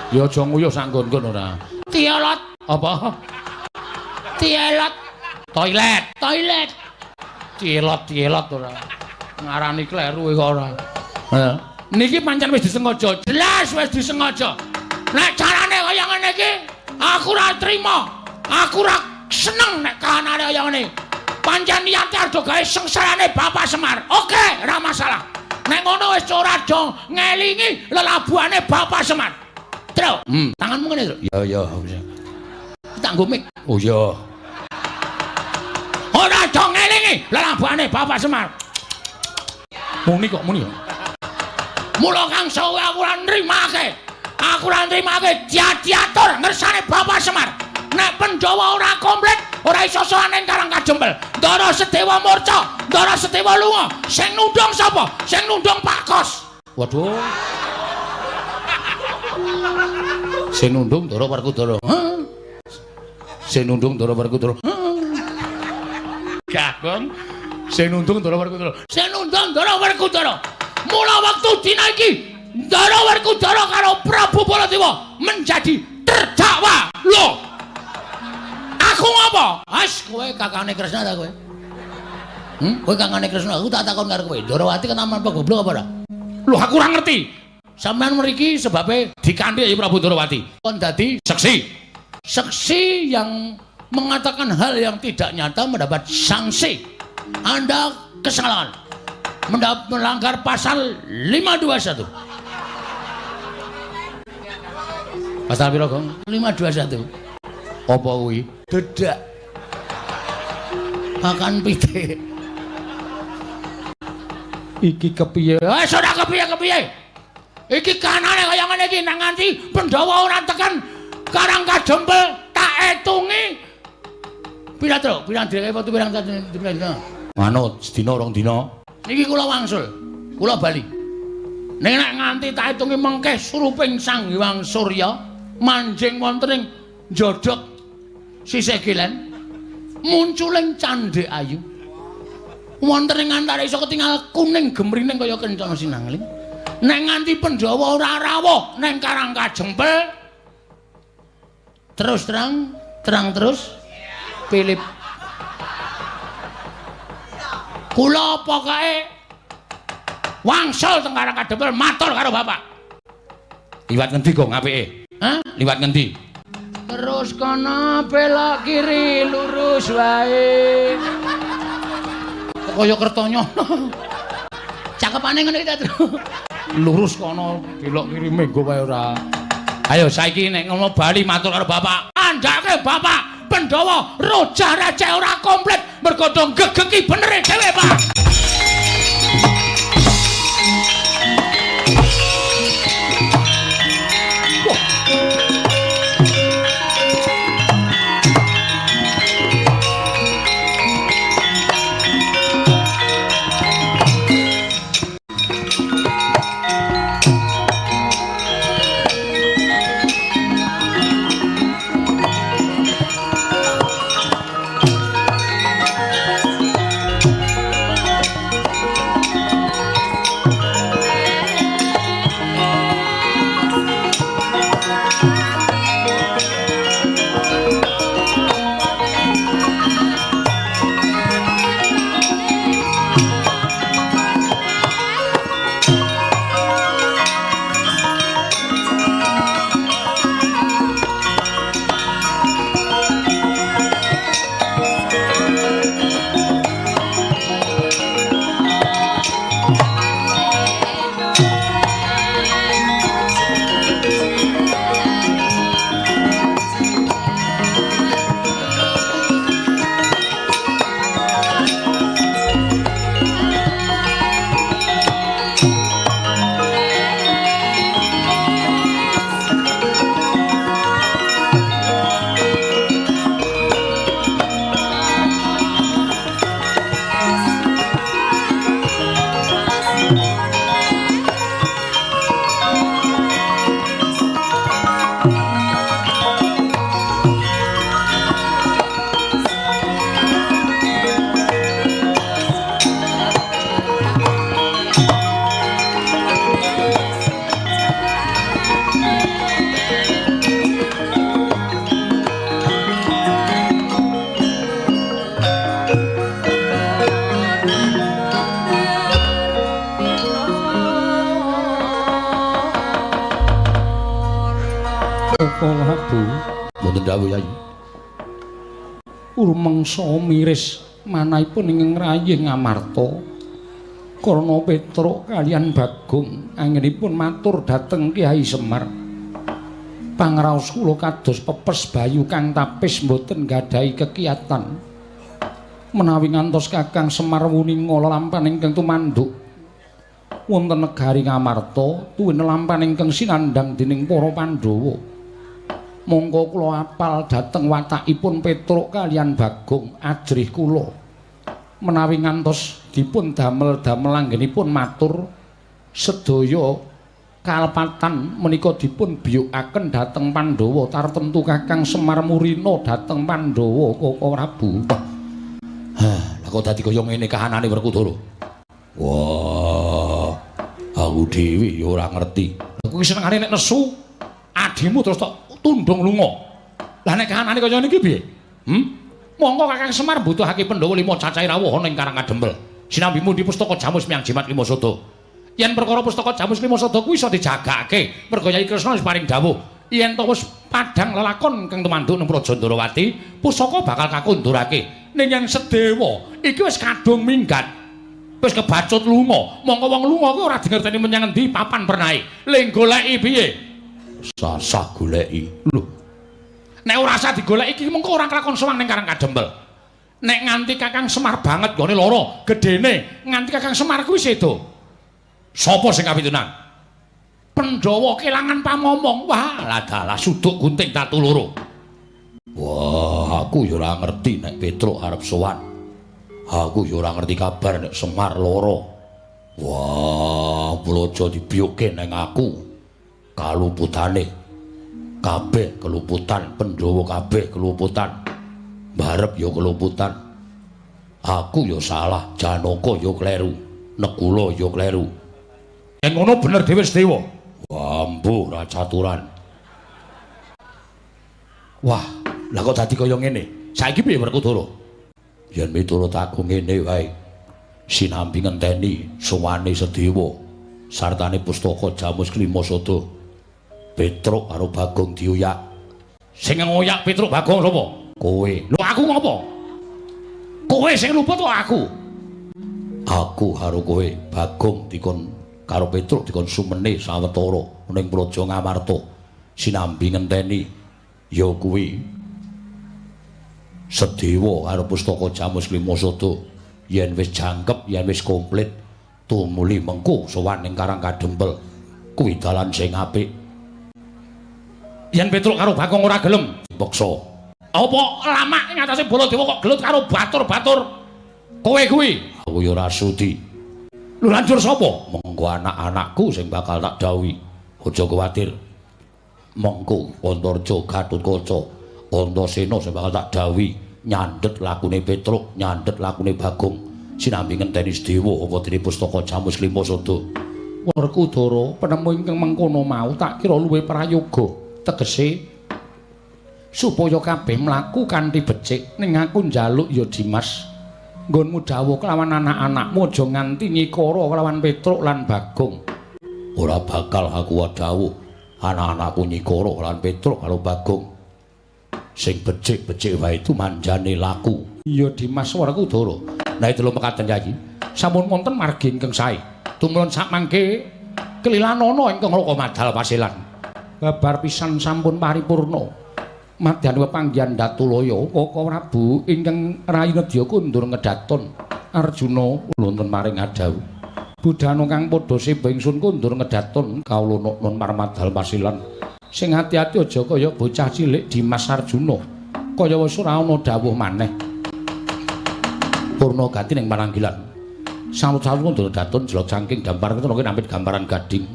Ya aja nguyuh sanggon-gon ora. Tiolot. Apa? Tielot. Toilet. Toilet. Tielot ora. Ngarani kleru kok ora. Heeh. Niki pancen wis disengaja. Jelas wis disengaja. Nek carane kaya ngene iki, aku ora trima. Aku ora seneng nek kahanane kaya ngene. Pancen niate arep gawe sengsarane Bapak Semar. Oke, ora masalah. Nek ngono wis ora aja ngelingi lelabuhane Bapak Semar. Tru, tanganmu ngene, Tru. Ya. Tak nggo mik. Oh ya. Ora aja ngelingi lelabuhane Bapak Semar. Muni kok muni. Mula kang sawe aku ora nrimake. Aku ora nrimake diatur ngersane Bapak Semar. Nek Pandhawa ora komplit, ora iso sowan ning Karang Kadempel. Ndara Sedewa murca, Ndara Sedewa lunga. Sing nundung sapa? Sing nundung Pak Kos. Waduh. Sing nundung Ndara Werkudara. Sing nundung Ndara Werkudara. Gagong. Sing nundung Ndara Werkudara. Sing nundung Ndara Werkudara. Mula wektu dina iki Ndara Werkudara karo Prabu Baladewa menjadi terdakwa. Lho. Aku ngapa? As kowe kakane Kresna ta kowe? Kowe kakane Kresna, aku tak takon karo kowe. Ndarawati kenaman apa goblok apa ora? Lho aku ora ngerti. Sampeyan mriki sebabe dikanthi Prabu Ndarawati. Kon dadi saksi. Saksi yang mengatakan hal yang tidak nyata mendapat sanksi. Anda kesalahan. Melanggar pasal 521. Pasal piro, Gong? 521. Apa kuwi? Dedak. Makan pitik. Iki kepiye? Ora kepiye-kepiye. Iki kanane kaya ngene iki nang nganti Pandhawa ora tekan Karang Kadempel tak etungi. Pira, Tru? Pirang dina foto pirang dina? Manut sedina rong dina. Niki kula wangsul. Kula bali. Ning nek nganti tak etungi mengke suruping Sang Hyang Surya manjing wonten ing njodhok sisih kilen munculing Candhe Ayu wonten ing antara iso ketingal kuning gemrining kaya kencana sinangling nek nganti Pandhawa ora rawuh ning Karang Kadempel terus terang terus Philip kula pokoke wangsul teng Karang Kadempel matur karo bapak. Liwat ngendi kok apike? Hah? Liwat ngendi? Terus kono belok kiri lurus wae. Kaya Kertonyono. Cakepane ngene iki ta, Tru. Lurus kono belok kiri menggo wae ora. Ayo saiki nek ngono bali matur karo bapak. Andake bapak Pandhawa rojah receh ora komplit mergo dong gegeki benere dhewe, Pak. Prabu mboten dawuh Yayi. Urmangsa miris manahipun ing ngrayi Ngamarta. Karna Petruk kaliyan Bagong anggenipun matur dhateng Kyai Semar. Pangraos kula kados pepes bayu kang tapis mboten gadahi kekiyatan. Menawi ngantos Kakang Semar wuninga lampahan ingkang tumanduk wonten negari Ngamarta tuwin lampahan ingkang sinandhang dening para Pandhawa. Monggo kula apal dhateng watakipun Petruk kaliyan Bagong ajrih kula. Menawi ngantos dipun damel-damel anggenipun matur sedaya kalepatan menika dipun biyukaken dhateng Pandhawa tartemtu Kakang Semar Murina dhateng Pandhawa Kaka Prabu. Lah kok dadi kaya ngene kahanane Werkudara. Wah, aku dhewe ya ora ngerti. Kuwi senengane nek nesu adimu terus tok tundung lunga. Lah nek kahanane kaya niki piye? Monggo Kakang Semar mbutuhake Pandhawa 5 cacahe rawuh ning Karang Kadempel. Sinambimu di pustaka Jamus Miang Jimat Lima Sada. Yen perkara pustaka Jamus Lima Sada kuwi iso dijagake, merga Yai Kresna wis paring dawuh, yen to wis padhang lelakon kang tumanduk nang Praja Ndarawati, pusaka bakal kakundurake. Ning yen sedewa iki wis kadung minggat. Wis kebacut lunga. Monggo wong lunga kuwi ora dingerteni menyang endi papan pernahe. Ling goleki piye? Sasah goleki. Lho. Nek ora usah digoleki iki mengko ora kelakon sowang ning Karang Kadempel. Nek nganti Kakang Semar banget gone lara, gedene nganti Kakang Semar kuwi sedo. Sapa sing kapitunan? Pandhawa kelangan pamomong. Wah, ladalah suduk gunting tatu loro. Wah, aku ya ora ngerti nek Petruk arep sowan. Aku ya ora ngerti kabar nek Semar lara. Wah, Praja dibiyuke ning aku. Kaluputane kabeh keluputan, Pandhawa kabeh keluputan. Barep ya keluputan. Aku ya salah, Janaka ya kleru, Nekula ya kleru. Yen ngono bener dhewe Sedewa. Wah, mbuh ra caturan. Wah, lah kok dadi kaya ngene? Saiki piye Werkudara? Yen miturut aku ngene wae. sinambi ngenteni suwane Sedewa sartane pustaka Jamus Klimasada. Petruk karo Bagong dioyak. Sing ngoyak Petruk Bagong sapa? Kowe. Lho aku ngopo? Kowe sing luput kok aku? Aku karo kowe Bagong dikon karo Petruk dikon sumene sawetara ning Praja Ngamarta. Sinambi ngenteni ya kuwi Sedewa karo pustaka Jamus Klimasada. Yen wis jangkep, yen wis komplit, tumuli mengko sowan ning Karang Kadempel. Kuwi dalan sing apik. Yen Petruk karo Bagong ora gelem dipaksa. Apa lama ing atase Baladewa kok gelut karo batur-batur? Kowe kuwi aku ya ora sudi. Lho lanjur sapa? Mengko anak-anakku sing bakal tak dawuhi. Aja kuwatir. Mengko Antarja Gatotkaca, Antasena sing bakal tak dawuhi. Nyandhet lakune Petruk, nyandhet lakune Bagong. Sinambi ngenteni Sedewa apa dene pustaka Jamus Klimasada. Werkudara, penemu ingkang mengkono mau tak kira luwih prayoga. Tegese supaya kabeh mlaku kanthi becik ning aku njaluk ya Dimas. Nggonmu dawuh kelawan anak-anakmu aja nganti nyikara kelawan Petruk lan Bagong. Ora bakal aku dawuh anak-anakku nyikara lan Petruk karo Bagong. Sing becik-becik wae itu manjane laku. Iya Dimas Werkudara. Nah itu lho mekaten Yayi. Sampun wonten margi ingkang sae. Tumulun sakmangke kelilanana ingkang loko madal pasilan. Babar pisan sampun paripurna. Madyan pepanggihan Datulaya Kaka Prabu ingkang rayi nedya kundur ngedaton. Arjuna wonten maring adawu. Budhana kang padha seba ingsun kundur ngedaton kawula nun marmadal pasilan. Sing ati-ati aja kaya bocah cilik Dimas Arjuna. Kaya wis ora ana dawuh maneh. Purna gati ning pananggilan. Salut-salut kundur daton jelok saking gambar keteroke nampit gambaran gading.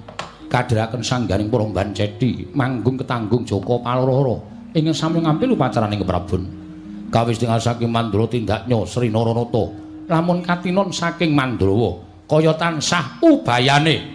Kadhiraken sangganing para mban cedhi manggung ketanggung Jaka Paloro ingkang sami ngampil upacaraning keprabon. Kawis tinggal saking Mandura tindaknya Sri Naranata. Lamun katinon saking Mandrawa kaya tansah ubayane.